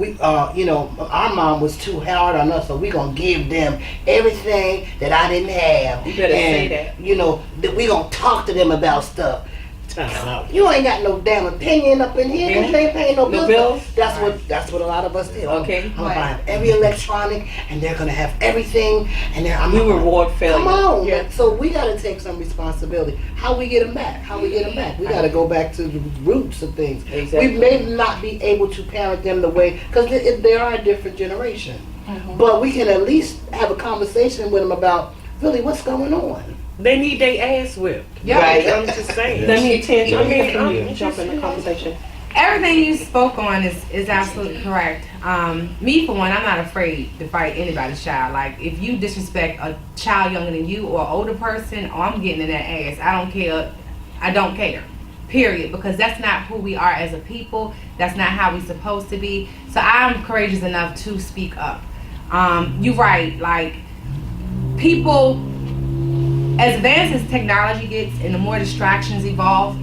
S4: you know, our mom was too hard on us, so we gonna give them everything that I didn't have.
S1: You better say that.
S4: You know, that we gonna talk to them about stuff. You ain't got no damn opinion up in here because they ain't paying no bills. That's what a lot of us do.
S1: Okay.
S4: I'm gonna buy them every electronic, and they're gonna have everything, and
S1: We reward failure.
S4: Come on. Yeah. So we gotta take some responsibility. How we get them back? We gotta go back to the roots of things.
S1: Exactly.
S4: We may not be able to parent them the way, because they are a different generation. But we can at least have a conversation with them about really what's going on.
S3: They need their ass whipped.
S1: Yeah. Right.
S3: I'm just saying.
S1: Let me jump in the
S3: just
S1: conversation.
S7: Everything you spoke on is absolutely correct. Me, for one, I'm not afraid to fight anybody's child. Like, if you disrespect a child younger than you or an older person, oh, I'm getting in that ass. I don't care. I don't care. Period. Because that's not who we are as a people. That's not how we're supposed to be. So I'm courageous enough to speak up. You're right. Like, people, as advanced as technology gets and the more distractions evolve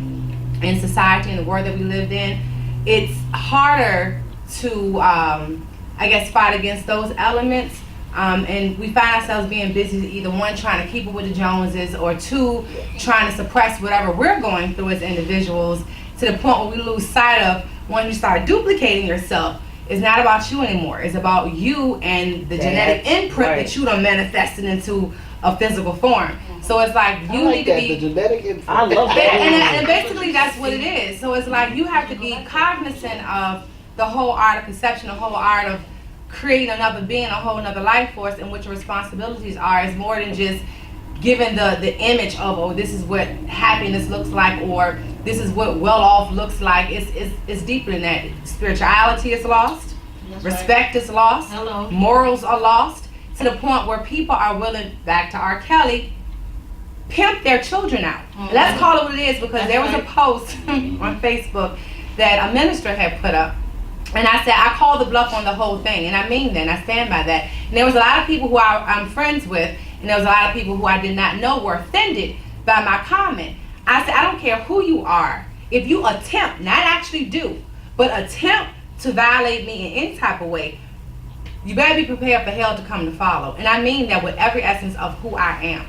S7: in society and the world that we live in, it's harder to, I guess, fight against those elements. And we find ourselves being busy, either one, trying to keep up with the Joneses, or two, trying to suppress whatever we're going through as individuals, to the point where we lose sight of, when you start duplicating yourself, it's not about you anymore. It's about you and the genetic imprint that you done manifested into a physical form. So it's like you need to be.
S4: The genetic imprint.
S1: I love that.
S7: And basically that's what it is. So it's like you have to be cognizant of the whole art of conception, the whole art of creating another being, a whole another life force, and what your responsibilities are. Is more than just giving the image of, oh, this is what happiness looks like, or this is what well off looks like. It's deeper than that. Spirituality is lost.
S8: That's
S7: Respect is lost.
S8: Hello.
S7: Morals are lost, to the point where people are willing, back to R. Kelly, pimp their children out.
S8: Mm-hmm.
S7: Let's call it what it is, because
S8: That's
S7: there was
S8: right.
S7: a post on Facebook that a minister had put up. And I said, I called the bluff on the whole thing. And I mean that, and I stand by that. And there was a lot of people who I'm friends with, and there was a lot of people who I did not know were offended by my comment. I said, I don't care who you are. If you attempt, not actually do, but attempt to violate me in any type of way, you better be prepared for hell to come to follow. And I mean that with every essence of who I am.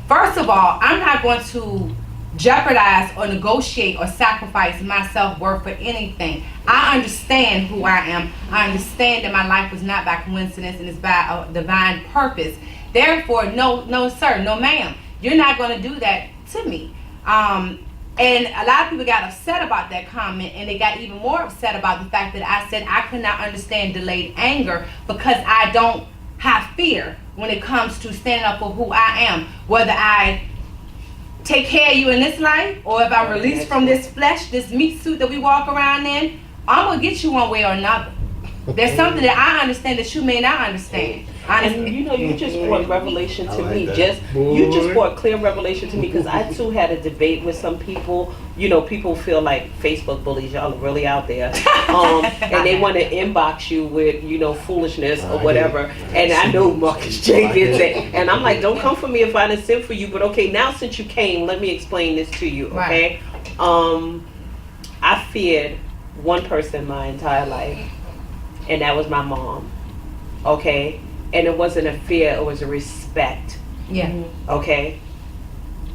S7: First of all, I'm not going to jeopardize or negotiate or sacrifice my self-worth for anything. I understand who I am. I understand that my life was not by coincidence and it's by a divine purpose. Therefore, no sir, no ma'am, you're not going to do that to me. And a lot of people got upset about that comment, and they got even more upset about the fact that I said I could not understand delayed anger, because I don't have fear when it comes to standing up for who I am. Whether I take care of you in this life, or if I'm released from this flesh, this meat suit that we walk around in, I'm going to get you one way or another. There's something that I understand that you may not understand.
S1: And you know, you just brought revelation to me. You just brought clear revelation to me, because I too had a debate with some people. You know, people feel like Facebook bullies, y'all are really out there, and they want to inbox you with, you know, foolishness or whatever. And I know Marcus J gets it, and I'm like, don't come for me if I didn't send for you. But okay, now since you came, let me explain this to you. Okay, I feared one person my entire life, and that was my mom. Okay. And it wasn't a fear, it was a respect.
S7: Yeah.
S1: Okay?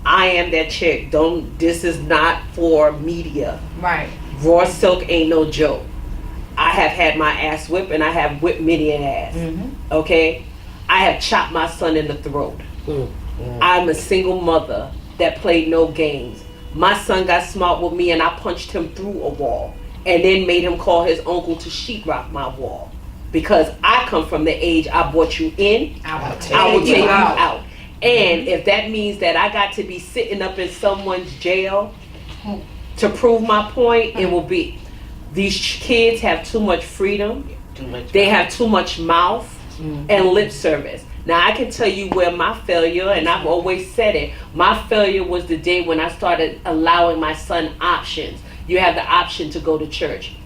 S1: I am that chick. This is not for media.
S7: Right.
S1: RAWSILK ain't no joke. I have had my ass whipped, and I have whipped many an ass.
S7: Mm-hmm.
S1: Okay? I have chopped my son in the throat. I'm a single mother that played no games. My son got smart with me, and I punched him through a wall, and then made him call his uncle to sheetrock my wall. Because I come from the age I brought you in, I will take you out. And if that means that I got to be sitting up in someone's jail to prove my point, it will be. These kids have too much freedom. They have too much mouth and lip service. Now I can tell you where my failure, and I've always said it, my failure was the day when I started allowing my son options. You have the option to go to church.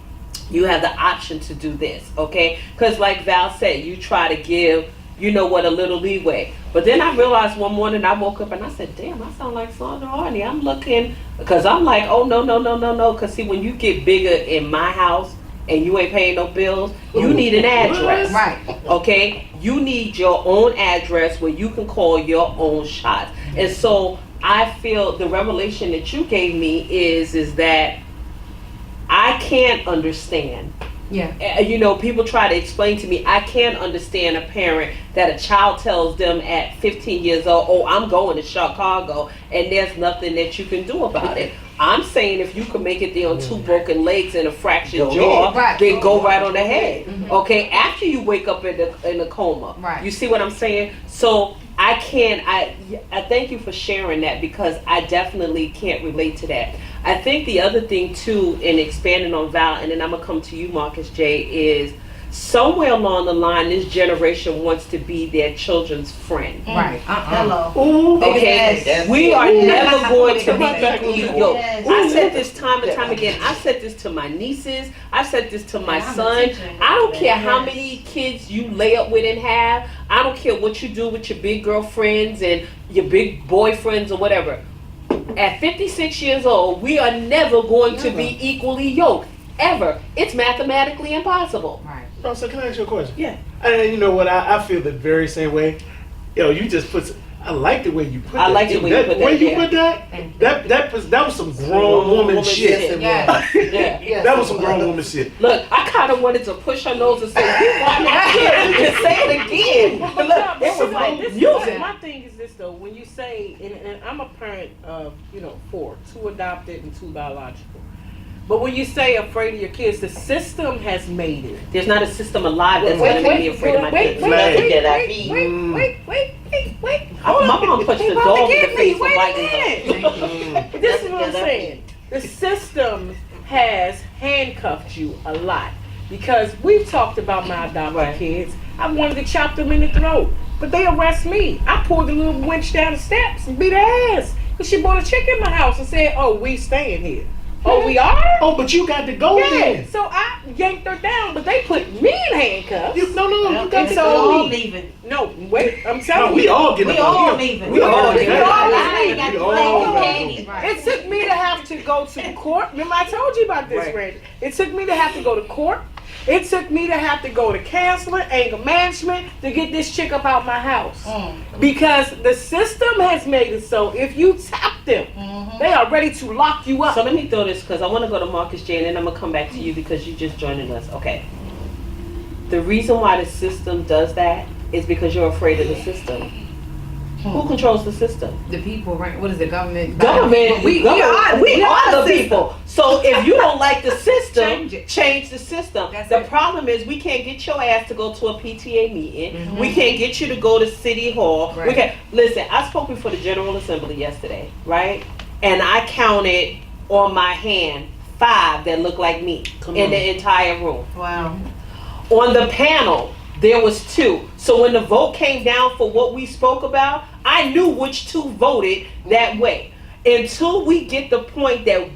S1: You have the option to do this, okay? Because like Val said, you try to give, you know what, a little leeway. But then I realized one morning I woke up and I said, damn, I sound like Sandra Harney. I'm looking, because I'm like, oh, no. Because see, when you get bigger in my house and you ain't paying no bills, you need an address.
S7: Right.
S1: Okay? You need your own address where you can call your own shots. And so I feel the revelation that you gave me is that I can't understand.
S7: Yeah.
S1: You know, people try to explain to me, I can't understand a parent that a child tells them at 15 years old, oh, I'm going to Chicago, and there's nothing that you can do about it. I'm saying if you can make it there on 2 broken legs and a fractured jaw, then go right on the head. Okay, after you wake up in the coma.
S7: Right.
S1: You see what I'm saying? So I can't. I thank you for sharing that because I definitely can't relate to that. I think the other thing too, in expanding on Val, and then I'm gonna come to you, Marcus J, is somewhere along the line, this generation wants to be their children's friend.
S7: Right.
S4: Hello.
S5: Ooh.
S1: Okay,
S8: Yes.
S1: we are never going to be equally yoked.
S4: Yes.
S1: I said this time and time again. I said this to my nieces. I said this to my
S7: Yeah, I'm a
S1: son.
S7: teacher.
S1: I don't care how
S4: Yes.
S1: many kids you lay up with and have. I don't care what you do with your big girlfriends and your big boyfriends or whatever. At 56 years old, we are never going to be equally yoked. Ever. It's mathematically impossible.
S7: Right.
S5: Oh, so can I ask you a question?
S1: Yeah.
S5: And you know what? I feel the very same way. Yo, you just put. I like the way you put that.
S1: I like the way you put that,
S5: When you
S1: yeah.
S5: put that,
S7: Thank you.
S5: that was some grown woman shit.
S7: Yeah.
S1: Yeah.
S5: That was some grown woman shit.
S1: Look, I kind of wanted to push her nose and say, "You want that kid?" to say it again.
S3: But
S1: Look, it was like music.
S3: My thing is this though, when you say, and I'm a parent of, 4, 2 adopted and 2 biological. But when you say afraid of your kids, the system has made it.
S1: There's not a system alive that's going to make me afraid of my kids.
S3: Wait.
S1: My mom punched the dog in the face for biting her.
S3: This is what I'm saying. The system has handcuffed you a lot because we've talked about my adopted kids. I wanted to chop them in the throat, but they arrest me. I pulled the little wench down the steps and beat her ass because she bought a chick in my house and said, "Oh, we staying here." Oh, we are?
S5: Oh, but you got to go
S3: Yeah.
S5: then.
S3: So I yanked her down, but they put me in handcuffs.
S5: No, you got
S3: And
S5: to
S3: so
S5: go.
S4: leaving.
S3: No, wait, I'm
S5: No,
S3: telling
S5: we
S3: you.
S5: all getting
S4: We
S5: up
S4: all
S5: out here.
S4: leaving.
S5: We all
S3: We
S5: getting
S3: all
S5: up.
S3: leaving.
S5: We
S4: got
S5: all
S4: to
S5: getting up.
S4: candy.
S3: It took me to have to go to court. Remember I told you about this,
S1: Right.
S3: Randy. It took me to have to go to court. It took me to have to go to counseling, anger management to get this chick up out my house. Because the system has made it so if you tap them, they are ready to lock you up.
S1: So let me throw this because I want to go to Marcus J and then I'm going to come back to you because you just joining us. Okay. The reason why the system does that is because you're afraid of the system. Who controls the system?
S7: The people, right? What is the government?
S1: Government. We are the people. So if you don't like the system,
S7: Change it.
S1: change the system.
S7: That's
S1: The
S7: it.
S1: problem is we can't get your ass to go to a PTA meeting. We can't get you to go to City Hall. We
S7: Right.
S1: can't. Listen, I spoke before the General Assembly yesterday, right? And I counted on my hand 5 that look like me in the entire room.
S4: Wow.
S1: On the panel, there was 2. So when the vote came down for what we spoke about, I knew which 2 voted that way. Until we get the point that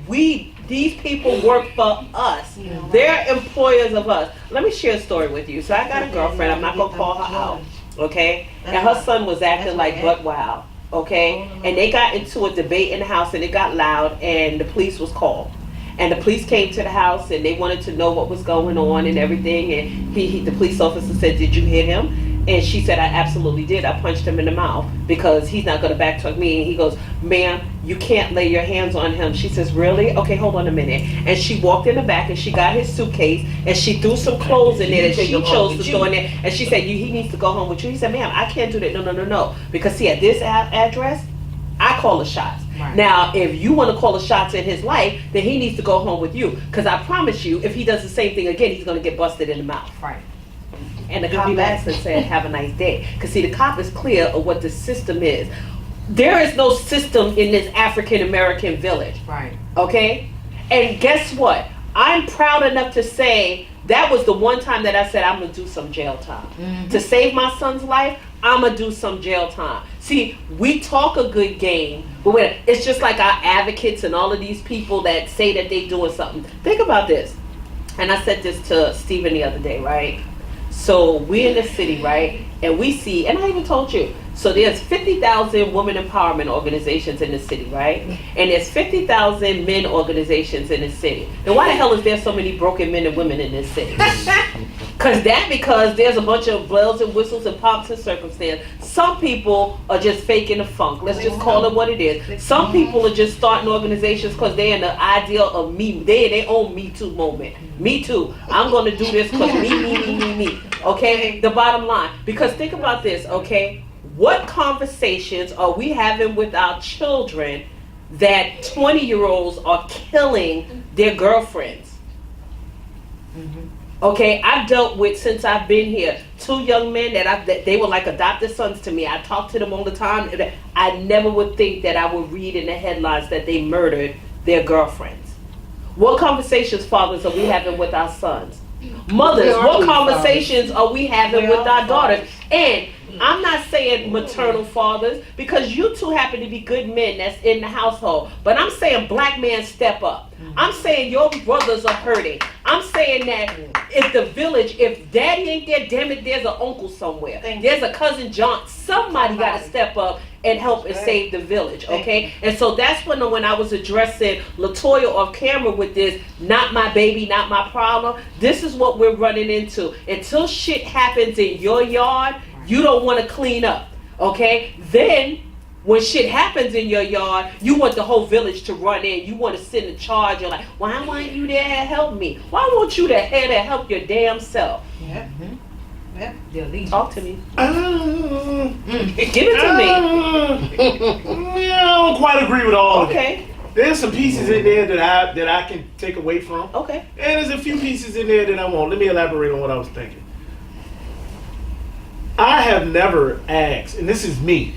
S1: these people work for us. They're employers of us. Let me share a story with you. So I got a girlfriend. I'm not going to call her out. Okay? And her son was acting like butt wild. Okay? And they got into a debate in the house and it got loud and the police was called. And the police came to the house and they wanted to know what was going on and everything. And the police officer said, "Did you hit him?" And she said, "I absolutely did. I punched him in the mouth because he's not going to backtalk me." And he goes, "Ma'am, you can't lay your hands on him." She says, "Really? Okay, hold on a minute." And she walked in the back and she got his suitcase and she threw some clothes in there that she chose to throw in there. And she said, he needs to go home with you. He said, "Ma'am, I can't do that." No. Because see, at this address, I call the shots.
S7: Right.
S1: Now, if you want to call the shots in his life, then he needs to go home with you. Because I promise you, if he does the same thing again, he's going to get busted in the mouth.
S7: Right.
S1: And the cop asked and said, "Have a nice day." Because see, the cop is clear of what the system is. There is no system in this African American village.
S7: Right.
S1: Okay? And guess what? I'm proud enough to say that was the one time that I said I'm going to do some jail time. To save my son's life, I'm going to do some jail time. See, we talk a good game, but it's just like our advocates and all of these people that say that they doing something. Think about this. And I said this to Stephen the other day, right? So we're in the city, right? And we see, and I even told you, so there's 50,000 women empowerment organizations in the city, right? And there's 50,000 men organizations in the city. Then why the hell is there so many broken men and women in this city? Because there's a bunch of bells and whistles and pomps and circumstance. Some people are just faking the funk. Let's just call it what it is. Some people are just starting organizations because they're in the ideal of me. They're in their own Me Too moment. Me too. I'm going to do this because me. Okay? The bottom line. Because think about this, okay? What conversations are we having with our children that 20-year-olds are killing their girlfriends? Okay, I've dealt with, since I've been here, 2 young men that they were like adopted sons to me. I talk to them all the time. I never would think that I would read in the headlines that they murdered their girlfriends. What conversations, fathers, are we having with our sons? Mothers, what conversations are we having with our daughters? And I'm not saying maternal fathers, because you two happen to be good men that's in the household. But I'm saying black men step up. I'm saying your brothers are hurting. I'm saying that if the village, if daddy ain't there, damn it, there's an uncle somewhere. There's a cousin John. Somebody got to step up and help and save the village, okay? And so that's when I was addressing La-Toya off camera with this, not my baby, not my problem. This is what we're running into. Until shit happens in your yard, you don't want to clean up, okay? Then, when shit happens in your yard, you want the whole village to run in. You want to send a charge. You're like, why weren't you there to help me? Why won't you there to help your damn self?
S4: Yeah.
S7: Yeah.
S1: Talk to me.
S5: Give
S1: it to me.
S5: Yeah, I don't quite agree with all of it.
S1: Okay.
S5: There's some pieces in there that I can take away from.
S1: Okay.
S5: And there's a few pieces in there that I won't. Let me elaborate on what I was thinking. I have never asked, and this is me.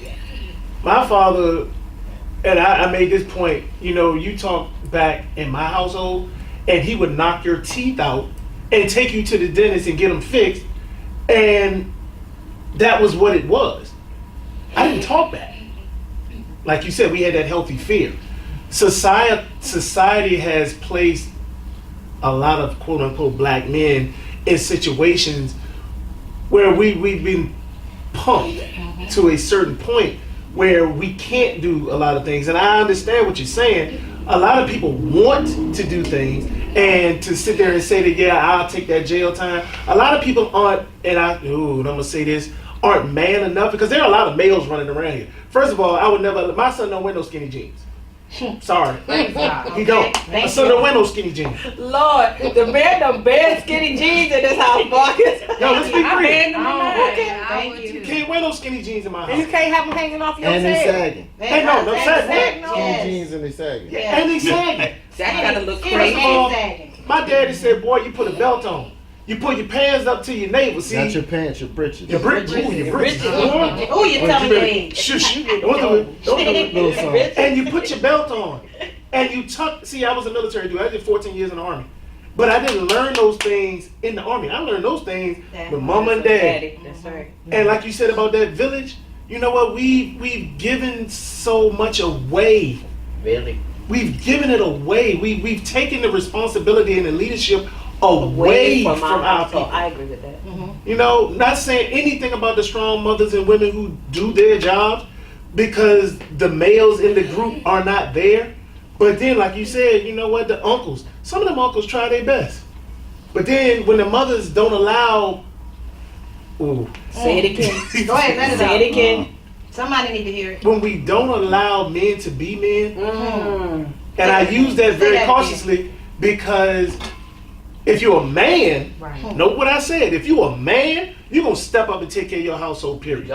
S5: My father, and I made this point, you talk back in my household, and he would knock your teeth out and take you to the dentist and get them fixed, and that was what it was. I didn't talk back. Like you said, we had that healthy fear. Society has placed a lot of quote-unquote black men in situations where we've been pumped to a certain point where we can't do a lot of things. And I understand what you're saying. A lot of people want to do things, and to sit there and say that, yeah, I'll take that jail time. A lot of people aren't, and I'm gonna say this, aren't man enough, because there are a lot of males running around here. First of all, I would never, my son don't wear no skinny jeans. Sorry. He don't. My son don't wear no skinny jeans.
S1: Lord, the man done bad skinny jeans in this house, Marcus.
S5: No, let's be
S1: I
S5: real.
S1: banned them in my house.
S7: Thank
S5: You
S7: you.
S5: can't wear no skinny jeans in my
S3: And you
S5: house.
S3: can't have them hanging off your
S2: And they
S3: tail.
S2: sagging.
S5: Hey, no sagging.
S2: Skinny jeans and they sagging.
S5: And they sagging.
S1: That gotta look
S5: First
S1: crazy.
S5: of all, my daddy said, boy, you put a belt on. You put your pants up to your navel. See,
S2: Not your pants, your britches.
S5: your britches. Ooh, your britches.
S4: Oh, you tell me your age.
S5: Shush. Don't do it. Don't do it.
S2: Little song.
S5: And you put your belt on. And you tuck. See, I was a military dude. I did 14 years in the Army. But I didn't learn those things in the Army. I learned those things with mama and dad.
S1: Daddy, that's right.
S5: And like you said about that village, you know what? We've given so much away.
S1: Really?
S5: We've given it away. We've taken the responsibility and the leadership away from our
S1: household.
S5: people.
S1: I agree with that.
S5: Not saying anything about the strong mothers and women who do their jobs, because the males in the group are not there. But then, like you said, you know what? The uncles, some of them uncles try their best. But then when the mothers don't allow,
S1: Say it again.
S4: Go ahead, let it
S1: Say
S4: out.
S1: it again.
S4: Somebody need to hear it.
S5: when we don't allow men to be men,
S1: Mm.
S5: and I use that
S4: Say
S5: very
S4: that
S5: cautiously, because if you're a man, note what I said, if you're a man, you're going to step up and take care of your household, period.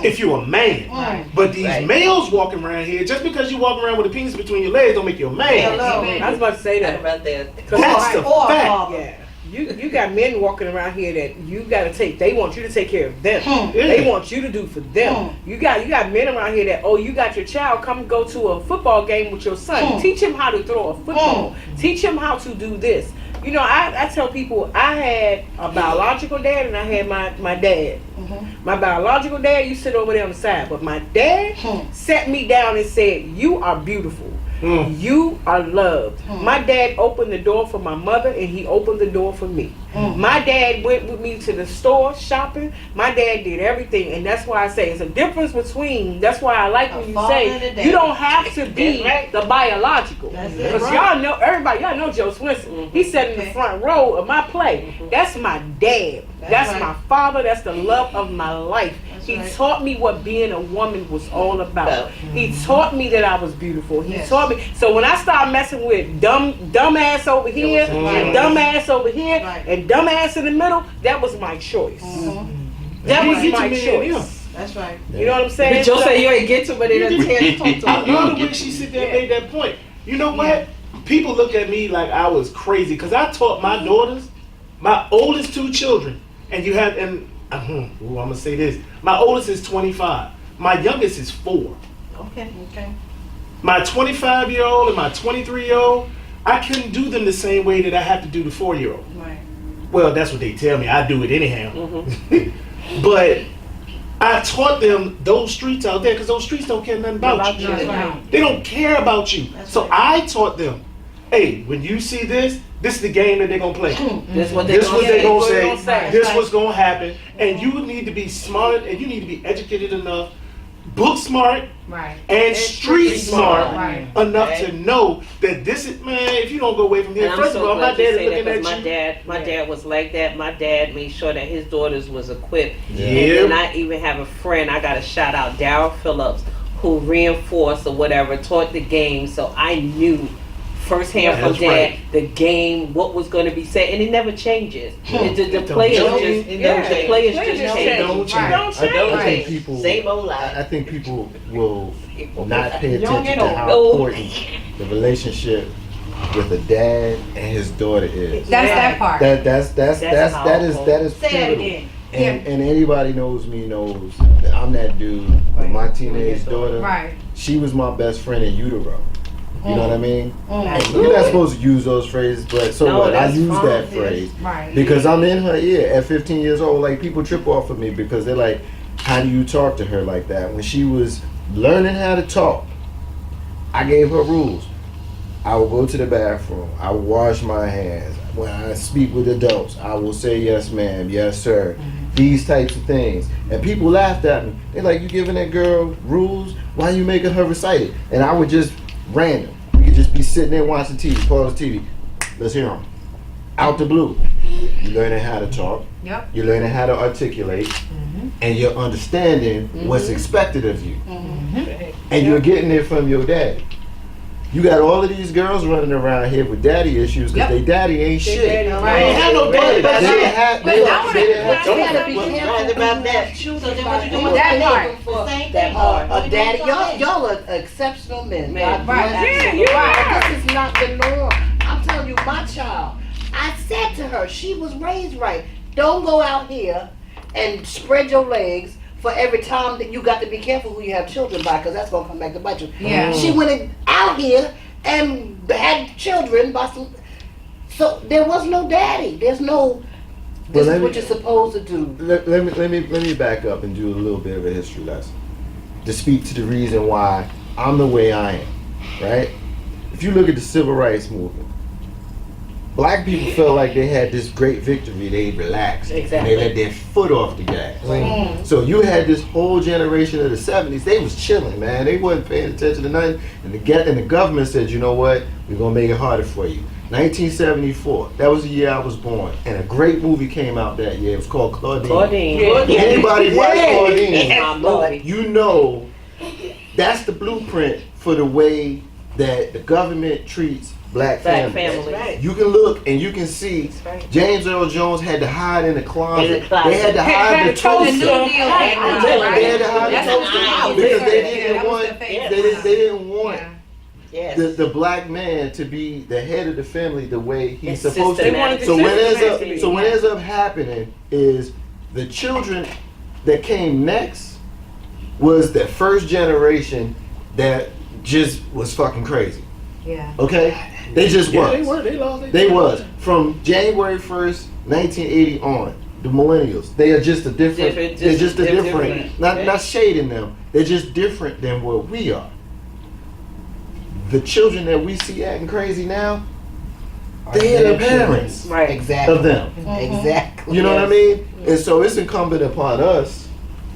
S5: If you're a man.
S4: Right.
S5: But these males walking around here, just because you walk around with a penis between your legs don't make you a man.
S3: I was about to say that.
S5: That's the fact.
S3: Yeah. You got men walking around here that you gotta take. They want you to take care of them.
S5: Yeah.
S3: They want you to do for them. You got men around here that, you got your child, come go to a football game with your son. Teach him how to throw a football. Teach him how to do this. I tell people, I had a biological dad and I had my dad. My biological dad, you sit over there on the side, but my dad sat me down and said, you are beautiful. You are loved. My dad opened the door for my mother and he opened the door for me. My dad went with me to the store shopping. My dad did everything, and that's why I say it's a difference between, that's why I like when you say you don't have to be the biological. Because y'all know Joe Swinson. He sat in the front row of my play. That's my dad. That's my father. That's the love of my life. He taught me what being a woman was all about. He taught me that I was beautiful. He taught me. So when I started messing with dumbass over here and dumbass over here and dumbass in the middle, that was my choice. That was my choice.
S4: That's right.
S3: You know what I'm saying?
S1: Joe say you ain't get to, but it doesn't tell talk to
S5: I
S1: him.
S5: love the way she sit there and made that point. You know what? People look at me like I was crazy, because I taught my daughters My oldest 2 children, and you have, and I'm gonna say this. My oldest is 25. My youngest is 4.
S1: Okay.
S5: My 25-year-old and my 23-year-old, I couldn't do them the same way that I have to do the 4-year-old.
S7: Right.
S5: Well, that's what they tell me. I do it anyhow.
S1: Mm-hmm.
S5: But I taught them those streets out there because those streets don't care nothing about you. They don't care about you. So I taught them, hey, when you see this is the game that they're going to play.
S1: This what
S5: This what they're going to say.
S1: say.
S5: This what's going to happen. And you need to be smart and you need to be educated enough, book smart,
S7: Right.
S5: and street smart
S7: Right.
S5: enough to know that this is, man, if you don't go away from here,
S1: And I'm
S5: first of
S1: so
S5: all, my
S1: glad you
S5: dad is
S1: say that
S5: looking
S1: because
S5: at
S1: my
S5: you.
S1: dad was like that. My dad made sure that his daughters was equipped.
S5: Yeah.
S1: And I even have a friend, I got to shout out Daryl Phillips, who reinforced or whatever, taught the game. So I knew firsthand from
S5: That's
S1: dad
S5: right.
S1: the game, what was going to be said, and it never changes. The
S5: It
S1: players
S5: don't
S1: just,
S5: change.
S1: the players
S3: Players
S1: just
S3: don't
S1: change.
S5: Don't change.
S3: Don't
S2: I think
S3: change.
S2: people.
S1: Same old life.
S2: I think people will not pay
S1: Young
S2: attention
S1: and
S2: to how
S1: old.
S2: important the relationship with a dad and his daughter is.
S7: That's that part.
S2: That is
S1: powerful.
S7: Say it
S2: pivotal.
S7: again.
S2: And anybody knows me knows that I'm that dude with my teenage daughter.
S7: Right.
S2: She was my best friend in utero. You know what I mean?
S7: Mm.
S2: You're not supposed to use those phrases, but so
S1: No,
S2: what? I
S1: that's
S2: use
S1: fine.
S2: that phrase
S7: Right.
S2: because I'm in her ear at 15 years old. Like, people trip off of me because they're like, how do you talk to her like that? When she was learning how to talk, I gave her rules. I will go to the bathroom. I will wash my hands. When I speak with adults, I will say yes ma'am, yes sir. These types of things. And people laughed at me. They're like, you giving that girl rules? Why you making her recite it? And I would just random. We could just be sitting there watching TV, pause the TV. Let's hear them. Out the blue. You're learning how to talk.
S7: Yep.
S2: You're learning how to articulate. And you're understanding what's expected of you. And you're getting it from your daddy. You got all of these girls running around here with daddy issues because they daddy ain't shit.
S7: Right.
S5: They ain't had no daddy.
S7: But
S2: They
S7: I-
S2: had-
S7: but
S2: they-
S7: I wanna-
S2: they-
S7: can I say
S2: don't-
S7: something?
S2: what-
S4: Right about that.
S8: So then what you doing with
S7: That
S8: the
S7: part.
S8: nigga for
S4: That
S8: that
S4: part.
S8: part?
S4: Daddy, y'all are exceptional men. God
S1: Man,
S4: bless
S7: right.
S4: you.
S7: Yeah, you are.
S4: This is not the norm. I'm telling you, my child, I said to her, she was raised right. Don't go out here and spread your legs for every time that you got to be careful who you have children by, because that's going to come back to bite you.
S7: Yeah.
S4: She went out here and had children by some. So there was no daddy. There's no. This
S2: Well,
S4: is what you're supposed to do.
S2: Let me back up and do a little bit of a history lesson to speak to the reason why I'm the way I am, right? If you look at the civil rights movement, black people felt like they had this great victory. They relaxed.
S1: Exactly.
S2: And they let their foot off the gas. So you had this whole generation of the 70s. They was chilling, man. They wasn't paying attention to nothing. And the government said, you know what? We're going to make it harder for you. 1974. That was the year I was born. And a great movie came out that year. It was called Claudine.
S1: Claudine.
S2: Anybody watch Claudine?
S1: It's my movie.
S2: You know that's the blueprint for the way that the government treats black
S1: Black
S2: families.
S1: families.
S2: You can look and you can see
S1: right.
S2: James Earl Jones had to hide in the closet.
S1: In the closet.
S2: They had to hide the
S7: The
S2: toaster.
S7: New Deal came out,
S2: They
S7: right?
S2: had to hide
S7: That's
S2: the
S7: what
S2: toaster
S7: I was
S2: because they
S7: saying.
S2: didn't
S7: That was
S2: want
S7: the phase.
S2: they didn't want
S7: Yeah.
S1: Yes.
S2: the black man to be the head of the family the way he's
S1: It's
S2: supposed to.
S1: systematic.
S2: So what ends
S1: Systematic.
S2: up ends up happening is the children that came next was the first generation that just was fucking crazy.
S7: Yeah.
S2: Okay? They just
S5: Yeah,
S2: was.
S5: they were. They lost.
S2: They was. From January 1st, 1980 on, the millennials, they are just a different,
S1: Different,
S2: they're just a
S1: they're
S2: different,
S1: different.
S2: not shading them, they're just different than what we are. The children that we see acting crazy now, they're the parents
S1: Right.
S4: Exactly.
S2: of them.
S4: Exactly.
S2: You know what I mean? And so it's incumbent upon us,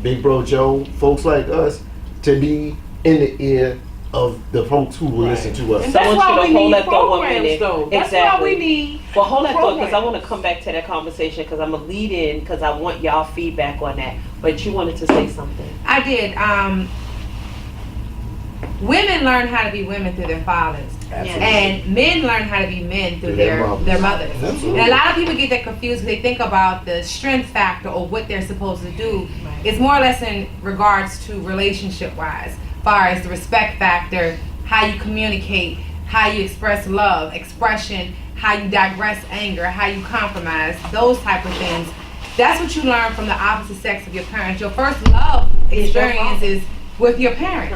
S2: Big Bro Joe, folks like us, to be in the ear of the folks who will listen to us.
S3: And
S1: So I
S3: that's
S1: want you
S3: why
S1: to
S3: we
S1: hold
S3: need
S1: that thought 1
S3: programs,
S1: minute.
S3: though. That's
S1: Exactly.
S3: why we need.
S1: Well, hold that thought because I
S3: programs.
S1: want to come back to that conversation because I'm a lead in because I want y'all feedback on that. But you wanted to say something.
S7: I did. Women learn how to be women through their fathers.
S2: Absolutely.
S7: And men learn how to be men through their mothers.
S2: Absolutely.
S7: And a lot of people get that confused because they think about the strength factor or what they're supposed to do. It's more or less in regards to relationship wise, far as the respect factor, how you communicate, how you express love, expression, how you digress anger, how you compromise, those type of things. That's what you learn from the opposite sex of your parents. Your first love experience is with your parents.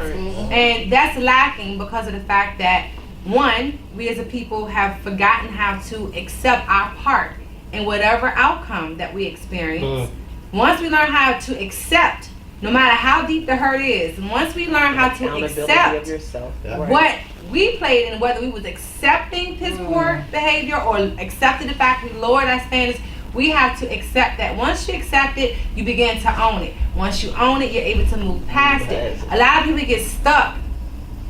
S7: And that's lacking because of the fact that, one, we as a people have forgotten how to accept our part in whatever outcome that we experience. Once we learn how to accept, no matter how deep the hurt is, once we learn how to accept what we played in, whether we was accepting piss poor behavior or accepted the fact we lowered our standards, we have to accept that. Once you accept it, you begin to own it. Once you own it, you're able to move past it. A lot of people get stuck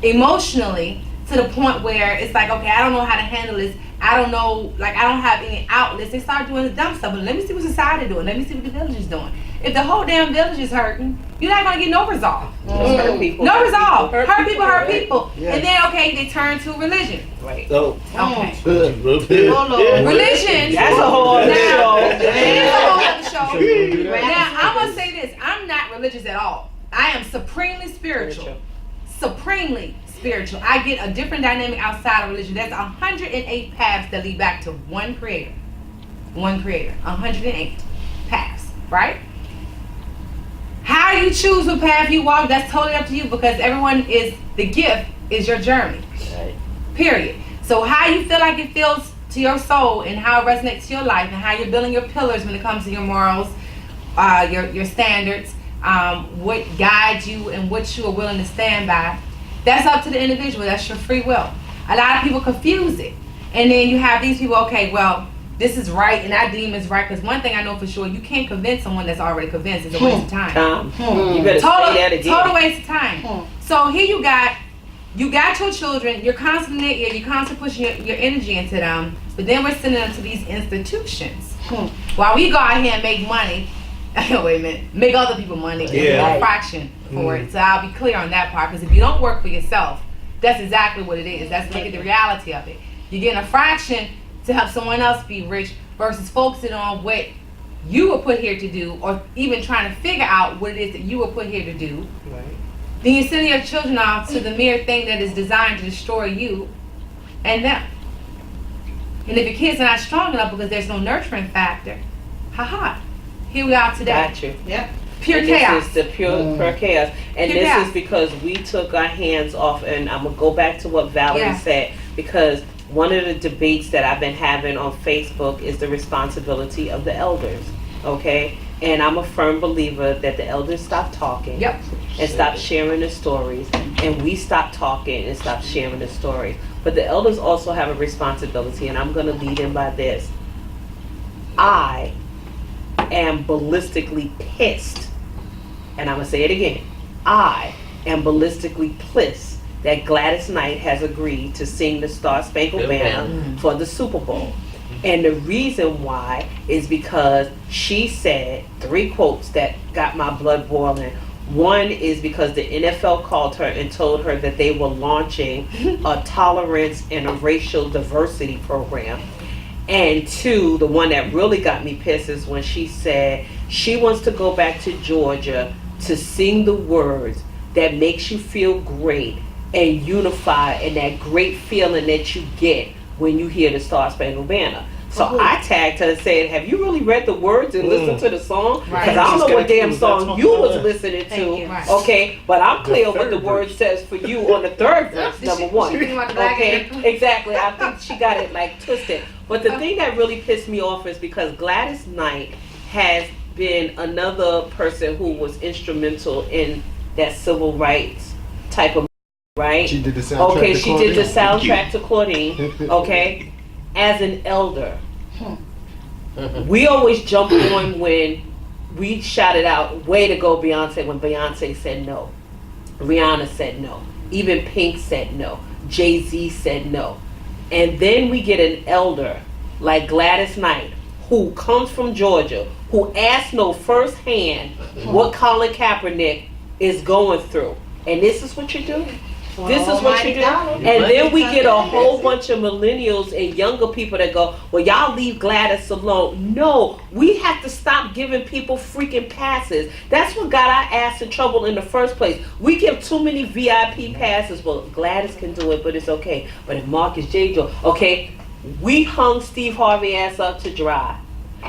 S7: emotionally to the point where it's like, okay, I don't know how to handle this. I don't know, like, I don't have any outlets. They start doing the dumb stuff, but let me see what society doing. Let me see what the village is doing. If the whole damn village is hurting, you're not gonna get no resolve.
S1: Hurt people.
S7: No resolve. Hurt people hurt
S1: right?
S7: people.
S2: Yeah.
S7: And then, okay, they turn to religion.
S1: Right.
S5: So,
S7: Okay.
S5: yeah.
S7: Religion.
S1: That's a whole other show.
S7: It is a whole other show.
S2: do that.
S7: Now, I'm gonna say this. I'm not religious at all. I am supremely spiritual. Supremely spiritual. I get a different dynamic outside of religion. There's 108 paths that lead back to one creator. One creator. 108 paths, right? How you choose what path you walk, that's totally up to you, because everyone is, the gift is your journey.
S1: Right.
S7: Period. So how you feel like it feels to your soul and how it resonates to your life and how you're building your pillars when it comes to your morals, your standards, what guides you and what you are willing to stand by, that's up to the individual. That's your free will. A lot of people confuse it. And then you have these people, okay, well, this is right and I deem is right, because one thing I know for sure, you can't convince someone that's already convinced. It's a waste of time.
S1: You better say that again.
S7: Total waste of time. So here you got your children, you're constantly pushing your energy into them, but then we're sending them to these institutions. While we go out here and make money, wait a minute, make other people money, and get a fraction for it. So I'll be clear on that part, because if you don't work for yourself, that's exactly what it is. That's making the reality of it. You're getting a fraction to help someone else be rich versus focusing on what you were put here to do, or even trying to figure out what it is that you were put here to do.
S1: Right.
S7: Then you're sending your children off to the mere thing that is designed to destroy you and them. And if your kids are not strong enough because there's no nurturing factor, here we are today.
S1: Got you.
S4: Yeah.
S7: Pure
S1: And
S7: chaos.
S1: This is the pure chaos. And
S7: Pure
S1: this
S7: chaos.
S1: is because we took our hands off, and I'm going to go back to what Valerie said, because one of the debates that I've been having on Facebook is the responsibility of the elders, okay? And I'm a firm believer that the elders stop talking and stop sharing the stories, and we stop talking and stop sharing the stories. But the elders also have a responsibility, and I'm going to lead in by this. I am ballistically pissed, and I'm going to say it again. I am ballistically pissed that Gladys Knight has agreed to sing the Star Spangled Banner for the Super Bowl. And the reason why is because she said 3 quotes that got my blood boiling. One is because the NFL called her and told her that they were launching a tolerance and a racial diversity program. And 2, the one that really got me pissed is when she said she wants to go back to Georgia to sing the words that makes you feel great and unify, and that great feeling that you get when you hear the Star Spangled Banner. So I tagged her and said, have you really read the words and listened to the song? Because I don't know what damn song you was listening to, okay? But I'm clear what the word says for you on the 3rd verse, number 1. Okay, exactly. I think she got it like twisted. But the thing that really pissed me off is because Gladys Knight has been another person who was instrumental in that civil rights type of, right?
S2: She did the soundtrack
S1: Okay,
S2: to
S1: she did the
S2: Claudine.
S1: soundtrack to Claudine, okay? As an elder, we always jump on when we shouted out, way to go Beyonce, when Beyonce said no. Rihanna said no. Even Pink said no. Jay-Z said no. And then we get an elder like Gladys Knight, who comes from Georgia, who asked no firsthand what Colin Kaepernick is going through. And this is what you do? This is what you do? And then we get a whole bunch of millennials and younger people that go, well, y'all leave Gladys alone. No, we have to stop giving people freaking passes. That's what got our ass in trouble in the first place. We give too many VIP passes. Well, Gladys can do it, but it's okay. But if Marcus J. do, okay, We hung Steve Harvey ass up to dry.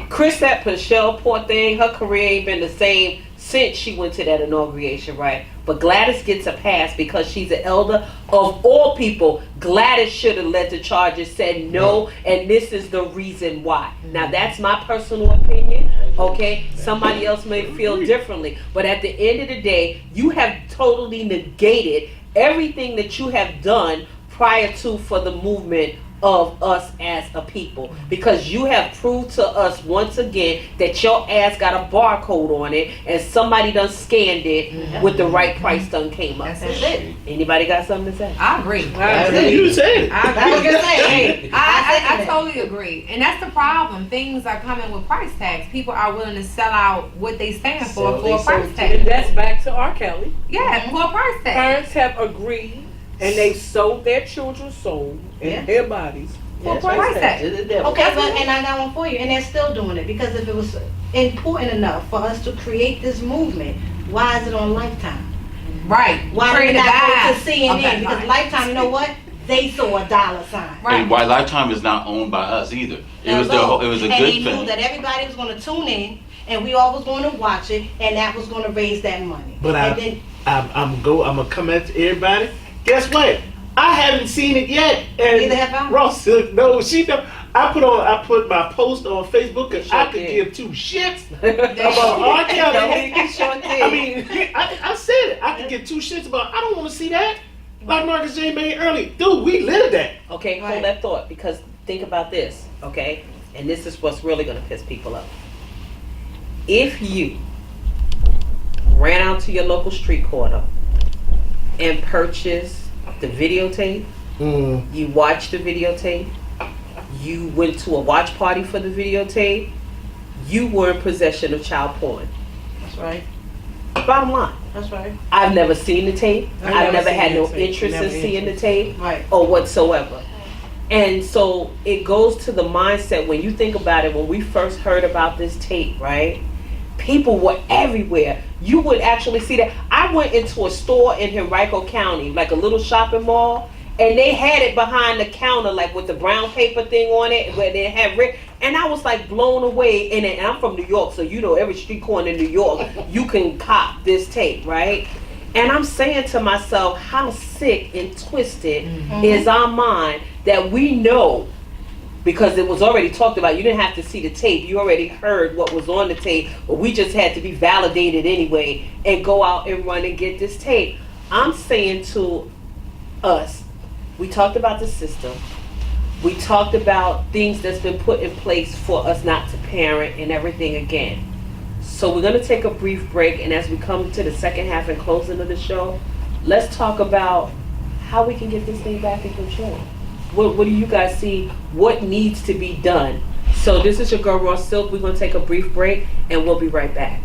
S1: Chris, that Michelle, poor thing, her career ain't been the same since she went to that inauguration, right? But Gladys gets a pass because she's an elder. Of all people, Gladys should have led the charges, said no, and this is the reason why. Now, that's my personal opinion, okay? Somebody else may feel differently. But at the end of the day, you have totally negated everything that you have done prior to for the movement of us as a people, because you have proved to us once again that your ass got a barcode on it and somebody done scanned it with the right price done came up.
S7: That's it.
S1: Anybody got something to say?
S7: I agree.
S5: You said it.
S7: I totally agree. And that's the problem. Things are coming with price tags. People are willing to sell out what they stand for a price
S3: And
S7: tag.
S3: that's back to R. Kelly.
S7: Yeah, for a price tag.
S3: Parents have agreed, and they sold their children's soul and their bodies for a price tag.
S4: Okay, but and I got one for you, and they're still doing it because if it was important enough for us to create this movement, why is it on Lifetime?
S7: Right.
S4: Why
S7: Free
S4: did
S7: to
S4: not
S7: die.
S4: go to CNN?
S7: Okay,
S4: Because
S7: fine.
S4: Lifetime, you know what? They saw a dollar sign.
S7: Right.
S6: And why Lifetime is not owned by us either. It was a
S4: and
S6: good
S4: they knew
S6: thing.
S4: that everybody was going to tune in, and we all was going to watch it, and that was going to raise that money.
S5: But I'm gonna come at everybody. Guess what? I haven't seen it yet. And
S4: Neither have I.
S5: RAWSILK, no, she don't. I put my post on Facebook and
S1: Sure
S5: I could
S1: did.
S5: give two shits about R. Kelly.
S1: He sure did.
S5: I mean, I said it. I could give two shits about. I don't want to see that. Like Marcus J. made early, dude. We lived that.
S1: Okay,
S4: Right.
S1: hold that thought, because think about this, okay? And this is what's really going to piss people off. If you ran out to your local street corner and purchased the videotape, you watched the videotape, you went to a watch party for the videotape, you were in possession of child porn.
S4: That's right.
S1: Bottom line.
S4: That's right.
S1: I've never seen the tape. I've never had no
S3: seen the tape.
S1: interest in
S3: Never
S1: seeing the
S3: interested.
S1: tape
S4: Right.
S1: or whatsoever. And so it goes to the mindset when you think about it, when we first heard about this tape, right? People were everywhere. You would actually see that. I went into a store in Henrico County, like a little shopping mall, and they had it behind the counter, like with the brown paper thing on it, where they had and I was like blown away in it. And I'm from New York, so you know every street corner in New York, you can cop this tape, right? And I'm saying to myself, how sick and twisted is our mind that we know, because it was already talked about. You didn't have to see the tape. You already heard what was on the tape, but we just had to be validated anyway and go out and run and get this tape. I'm saying to us, we talked about the system. We talked about things that's been put in place for us not to parent and everything again. So we're going to take a brief break, and as we come to the second half and closing of the show, let's talk about how we can get this thing back in control. What do you guys see? What needs to be done? So this is your girl RAWSILK. We're going to take a brief break, and we'll be right back.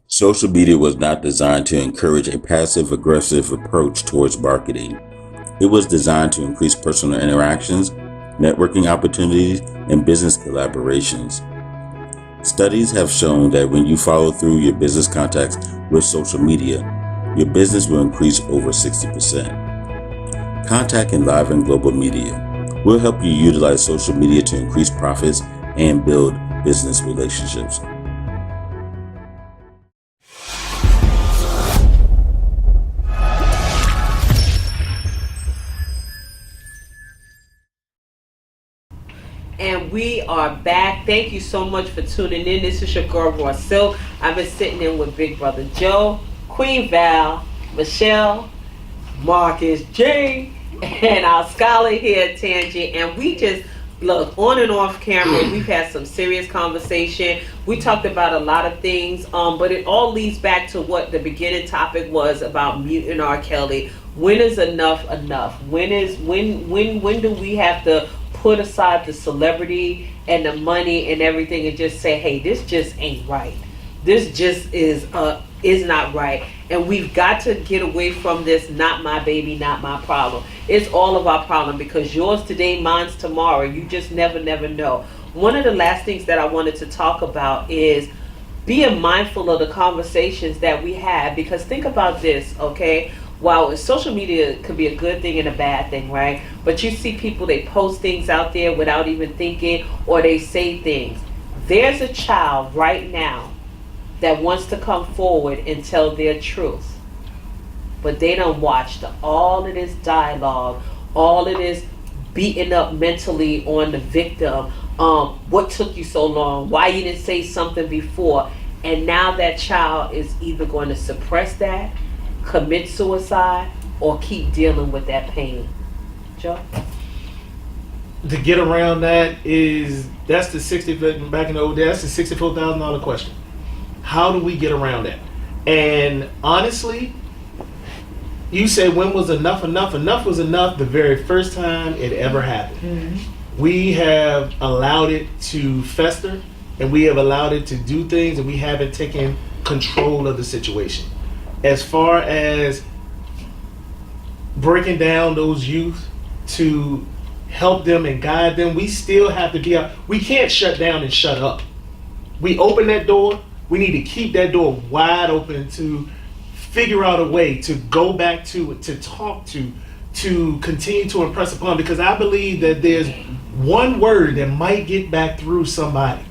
S6: Social media was not designed to encourage a passive-aggressive approach towards marketing. It was designed to increase personal interactions, networking opportunities, and business collaborations. Studies have shown that when you follow through your business contacts with social media, your business will increase over 60%. Contact Enliven Global Media. We'll help you utilize social media to increase profits and build business relationships.
S1: And we are back. Thank you so much for tuning in. This is your girl RAWSILK. I've been sitting in with Big Brother Joe, Queen Val, Michelle, Marcus J, and our scholar here, Tangi. And we just look on and off camera. We've had some serious conversation. We talked about a lot of things, but it all leads back to what the beginning topic was about muting R. Kelly. When is enough enough? When do we have to put aside the celebrity and the money and everything and just say, hey, this just ain't right. This just is not right. And we've got to get away from this, not my baby, not my problem. It's all of our problem, because yours today, mine's tomorrow. You just never know. One of the last things that I wanted to talk about is being mindful of the conversations that we have, because think about this, okay? While social media could be a good thing and a bad thing, right? But you see people, they post things out there without even thinking, or they say things. There's a child right now that wants to come forward and tell their truth, but they don't watch all of this dialogue, all of this beating up mentally on the victim. What took you so long? Why you didn't say something before? And now that child is either going to suppress that, commit suicide, or keep dealing with that pain. Joe?
S5: To get around that that's the back in the old days, that's the $64,000 question. How do we get around that? And honestly, you said when was enough enough? Enough was enough the very first time it ever happened. Mm-hmm. We have allowed it to fester, and we have allowed it to do things, and we haven't taken control of the situation. As far as breaking down those youth to help them and guide them, we still have to be out. We can't shut down and shut up. We open that door. We need to keep that door wide open to figure out a way to go back to talk to continue to impress upon, because I believe that there's one word that might get back through somebody.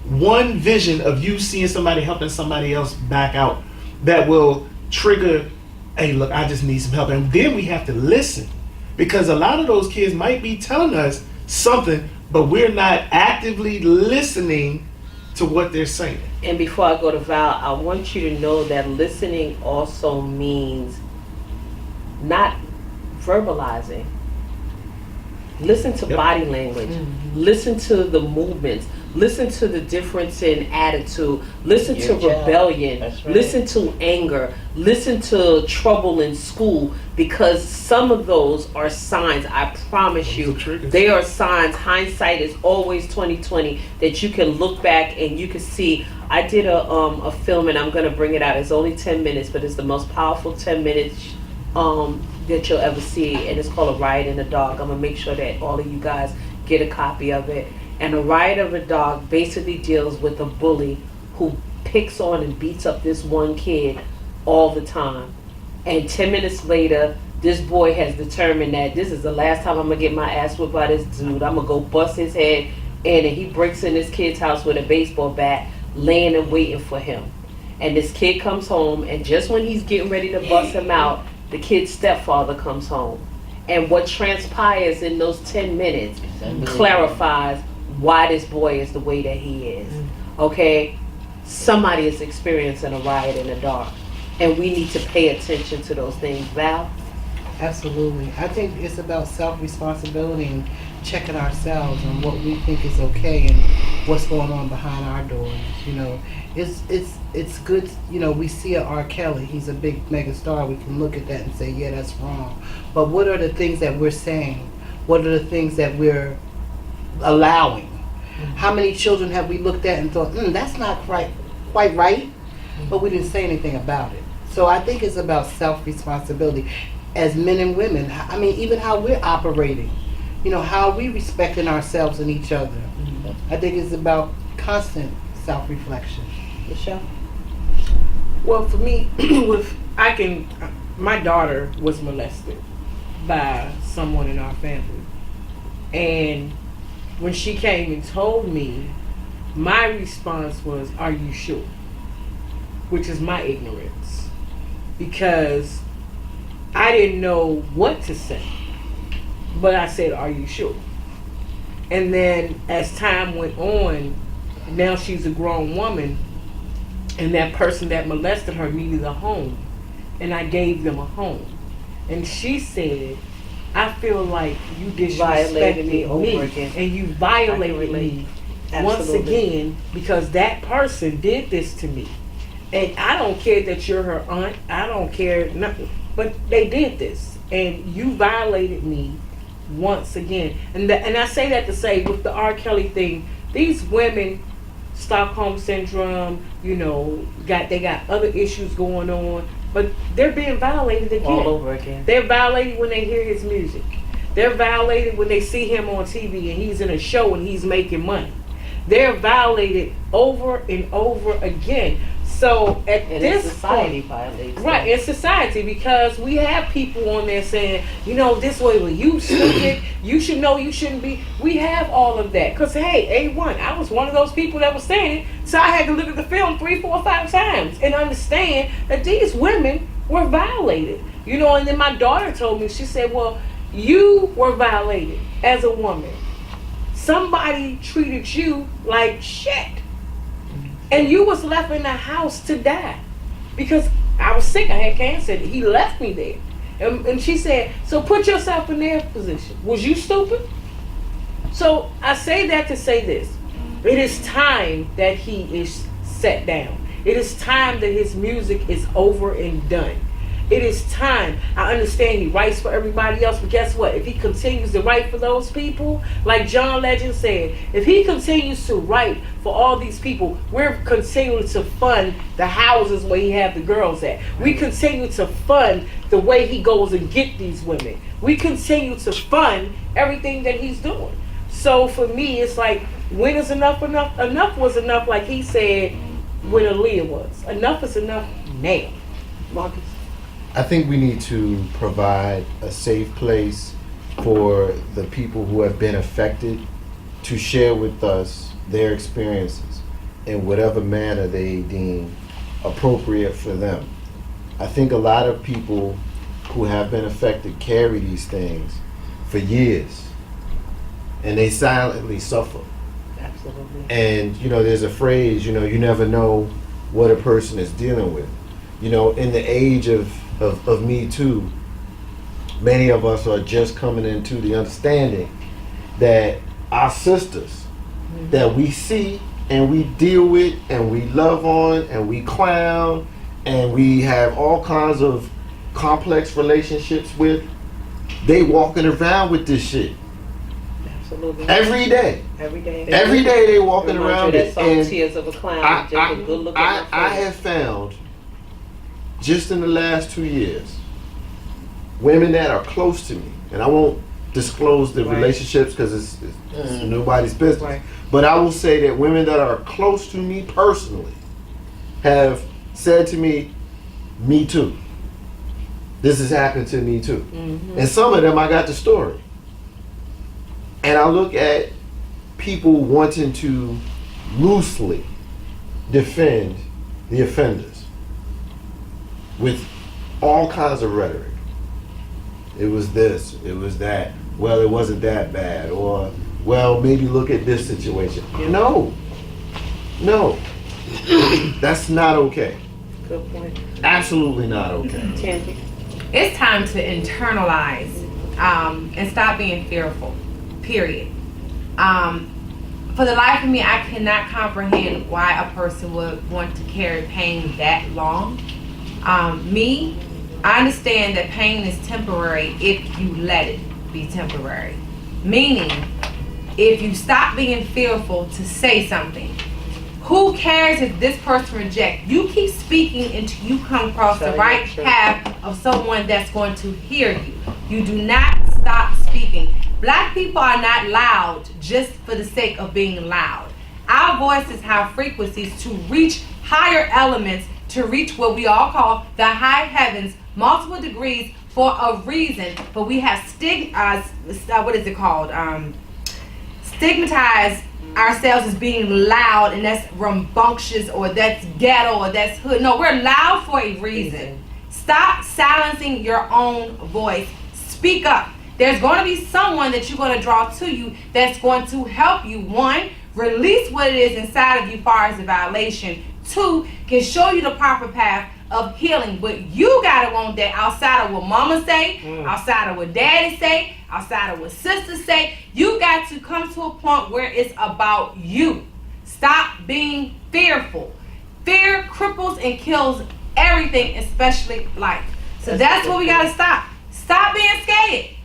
S5: One vision of you seeing somebody helping somebody else back out that will trigger, hey, look, I just need some help. And then we have to listen, because a lot of those kids might be telling us something, but we're not actively listening to what they're saying.
S1: And before I go to Val, I want you to know that listening also means not verbalizing. Listen to body language. Mm-hmm. Listen to the movements. Listen to the difference in attitude. Listen to rebellion. Right. Listen to anger. Listen to trouble in school, because some of those are signs. I promise you, they are signs. Hindsight is always 20/20. That you can look back and you can see. I did a film, and I'm gonna bring it out. It's only 10 minutes, but it's the most powerful 10 minutes that you'll ever see, and it's called A Riot in the Dark. I'm gonna make sure that all of you guys get a copy of it. And A Riot of the Dark basically deals with a bully who picks on and beats up this one kid all the time. And 10 minutes later, this boy has determined that this is the last time I'm gonna get my ass whipped by this dude. I'm gonna go bust his head in, and he breaks in this kid's house with a baseball bat, laying and waiting for him. And this kid comes home, and just when he's getting ready to bust him out, the kid's stepfather comes home. And what transpires in those 10 minutes clarifies why this boy is the way that he is. Okay? Somebody is experiencing a riot in the dark, and we need to pay attention to those things. Val?
S4: Absolutely. I think it's about self-responsibility and checking ourselves on what we think is okay and what's going on behind our doors. You know, it's good. You know, we see a R. Kelly. He's a big mega star. We can look at that and say, yeah, that's wrong. But what are the things that we're saying? What are the things that we're allowing? Mm-hmm. How many children have we looked at and thought, that's not quite right, mm-hmm. but we didn't say anything about it. So I think it's about self-responsibility as men and women. I mean, even how we're operating. You know, how are we respecting ourselves and each other? Mm-hmm. I think it's about constant self-reflection.
S1: Michelle?
S3: Well, for me, my daughter was molested by someone in our family. And when she came and told me, my response was, are you sure? Which is my ignorance. Because I didn't know what to say. But I said, are you sure? And then as time went on, now she's a grown woman, and that person that molested her needed a home. And I gave them a home. And she said, I feel like you disrespected me over again. And you violated me once again, because that person did this to me. And I don't care that you're her aunt. I don't care nothing. But they did this. And you violated me. once again. And I say that to say, with the R. Kelly thing, these women, Stockholm syndrome, you know, they got other issues going on, but they're being violated again.
S1: All over again.
S3: They're violated when they hear his music. They're violated when they see him on TV and he's in a show and he's making money. They're violated over and over again. So at
S1: And
S3: this
S1: society
S3: point,
S1: violates.
S3: right, in society, because we have people on there saying, you know, this way, well, you stupid, you should know you shouldn't be. We have all of that. Because, hey, A1, I was one of those people that was saying it, so I had to look at the film 3, 4, 5 times and understand that these women were violated. You know, and then my daughter told me, she said, well, you were violated as a woman. Somebody treated you like shit. And you was left in the house to die. Because I was sick, I had cancer. He left me there. And she said, so put yourself in their position. Was you stupid? So I say that to say this. It is time that he is set down. It is time that his music is over and done. It is time. I understand he writes for everybody else, but guess what? If he continues to write for those people, like John Legend said, if he continues to write for all these people, we're continuing to fund the houses where he have the girls at. We continue to fund the way he goes and get these women. We continue to fund everything that he's doing. So for me, it's like, when is enough enough? Enough was enough, like he said when Aaliyah was. Enough is enough now. Marcus?
S2: I think we need to provide a safe place for the people who have been affected to share with us their experiences in whatever manner they deem appropriate for them. I think a lot of people who have been affected carry these things for years, and they silently suffer.
S1: Absolutely.
S2: And, you know, there's a phrase, you know, you never know what a person is dealing with. You know, in the age of Me Too, many of us are just coming into the understanding that our sisters that we see and we deal with and we love on and we clown and we have all kinds of complex relationships with, they walking around with this shit.
S1: Absolutely.
S2: Every day.
S1: Every day.
S2: Every day they walking
S1: Reminds
S2: around
S1: you of
S2: it.
S1: that song,
S2: And
S1: Tears of a Clown. Just a good look at my
S2: I
S1: face.
S2: have found, just in the last 2 years, women that are close to me, and I won't disclose the
S1: Right.
S2: relationships because it's nobody's business,
S1: Right.
S2: but I will say that women that are close to me personally have said to me, me too. This has happened to me too.
S1: Mm-hmm.
S2: And some of them, I got the story. And I look at people wanting to loosely defend the offenders with all kinds of rhetoric. It was this, it was that. Well, it wasn't that bad. Or, well, maybe look at this situation. No. That's not okay.
S1: Good point.
S2: Absolutely not okay.
S1: Tandy.
S7: It's time to internalize and stop being fearful, period. For the life of me, I cannot comprehend why a person would want to carry pain that long. I understand that pain is temporary if you let it be temporary. Meaning, if you stop being fearful to say something, who cares if this person rejects? You keep speaking until you come across the right path of someone that's going to hear you. You do not stop speaking. Black people are not loud just for the sake of being loud. Our voices have frequencies to reach higher elements, to reach what we all call the high heavens, multiple degrees for a reason. But we have stigmatized ourselves as being loud, and that's rambunctious, or that's ghetto, or that's hood. No, we're loud for a reason. Stop silencing your own voice. Speak up. There's going to be someone that you're going to draw to you that's going to help you. One, release what it is inside of you as far as the violation. Two, can show you the proper path of healing. But you got to want that outside of what mama say, outside of what daddy say, outside of what sisters say. You got to come to a point where it's about you. Stop being fearful. Fear cripples and kills everything, especially life. So that's what we got to stop. Stop being scared.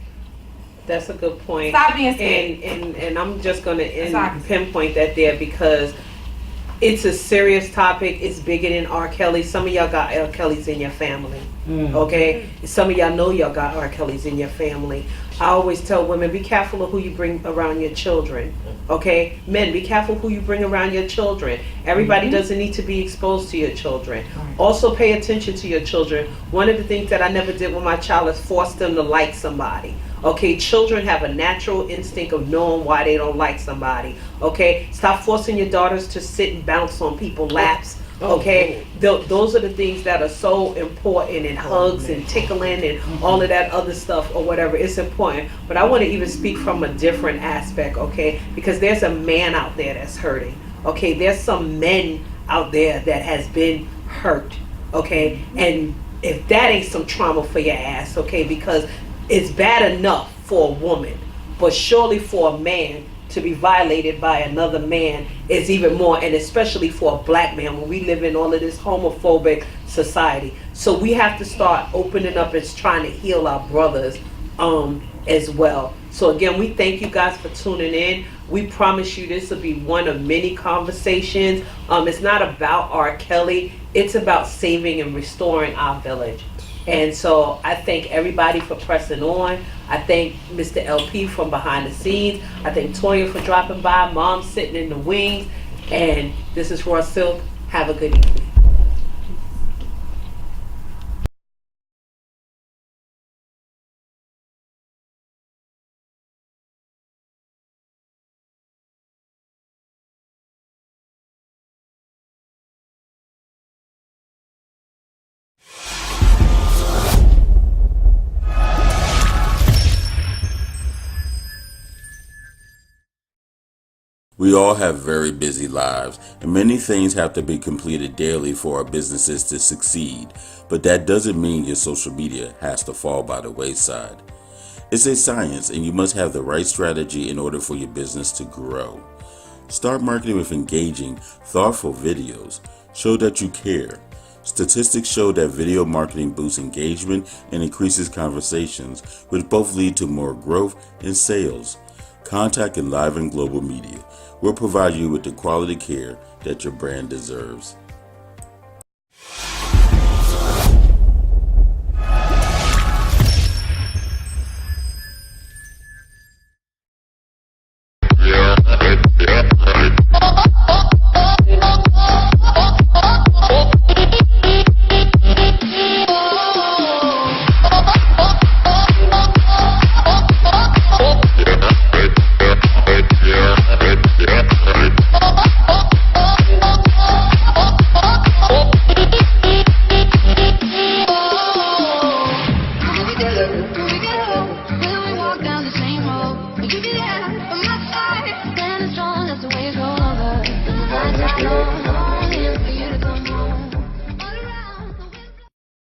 S1: That's a good point.
S7: Stop being scared.
S1: And I'm just going
S7: Stop.
S1: to pinpoint that there because it's a serious topic. It's bigger than R. Kelly. Some of y'all got R. Kellys in your family. Okay? Some of y'all know y'all got R. Kellys in your family. I always tell women, be careful of who you bring around your children. Okay? Men, be careful who you bring around your children. Everybody doesn't need to be exposed to your children. Also pay attention to your children. One of the things that I never did with my child is force them to like somebody. Okay, children have a natural instinct of knowing why they don't like somebody. Okay, stop forcing your daughters to sit and bounce on people's laps. Okay, those are the things that are so important, and hugs and tickling and all of that other stuff or whatever. It's important, but I want to even speak from a different aspect. Okay, because there's a man out there that's hurting. Okay, there's some men out there that has been hurt. Okay, and if that ain't some trauma for your ass, okay, because it's bad enough for a woman, but surely for a man to be violated by another man is even more, and especially for a black man when we live in all of this homophobic society. So we have to start opening up and trying to heal our brothers as well. So again, we thank you guys for tuning in. We promise you this will be one of many conversations. It's not about R. Kelly, it's about saving and restoring our village. And so I thank everybody for pressing on. I thank Mr. LP from behind the scenes. I thank Toya for dropping by. Mom sitting in the wings. And this is RAWSILK. Have a good evening.
S6: We all have very busy lives, and many things have to be completed daily for our businesses to succeed, but that doesn't mean your social media has to fall by the wayside. It's a science, and you must have the right strategy in order for your business to grow. Start marketing with engaging, thoughtful videos. Show that you care. Statistics show that video marketing boosts engagement and increases conversations, which both lead to more growth and sales. Contact Enliven Global Media. We'll provide you with the quality care that your brand deserves.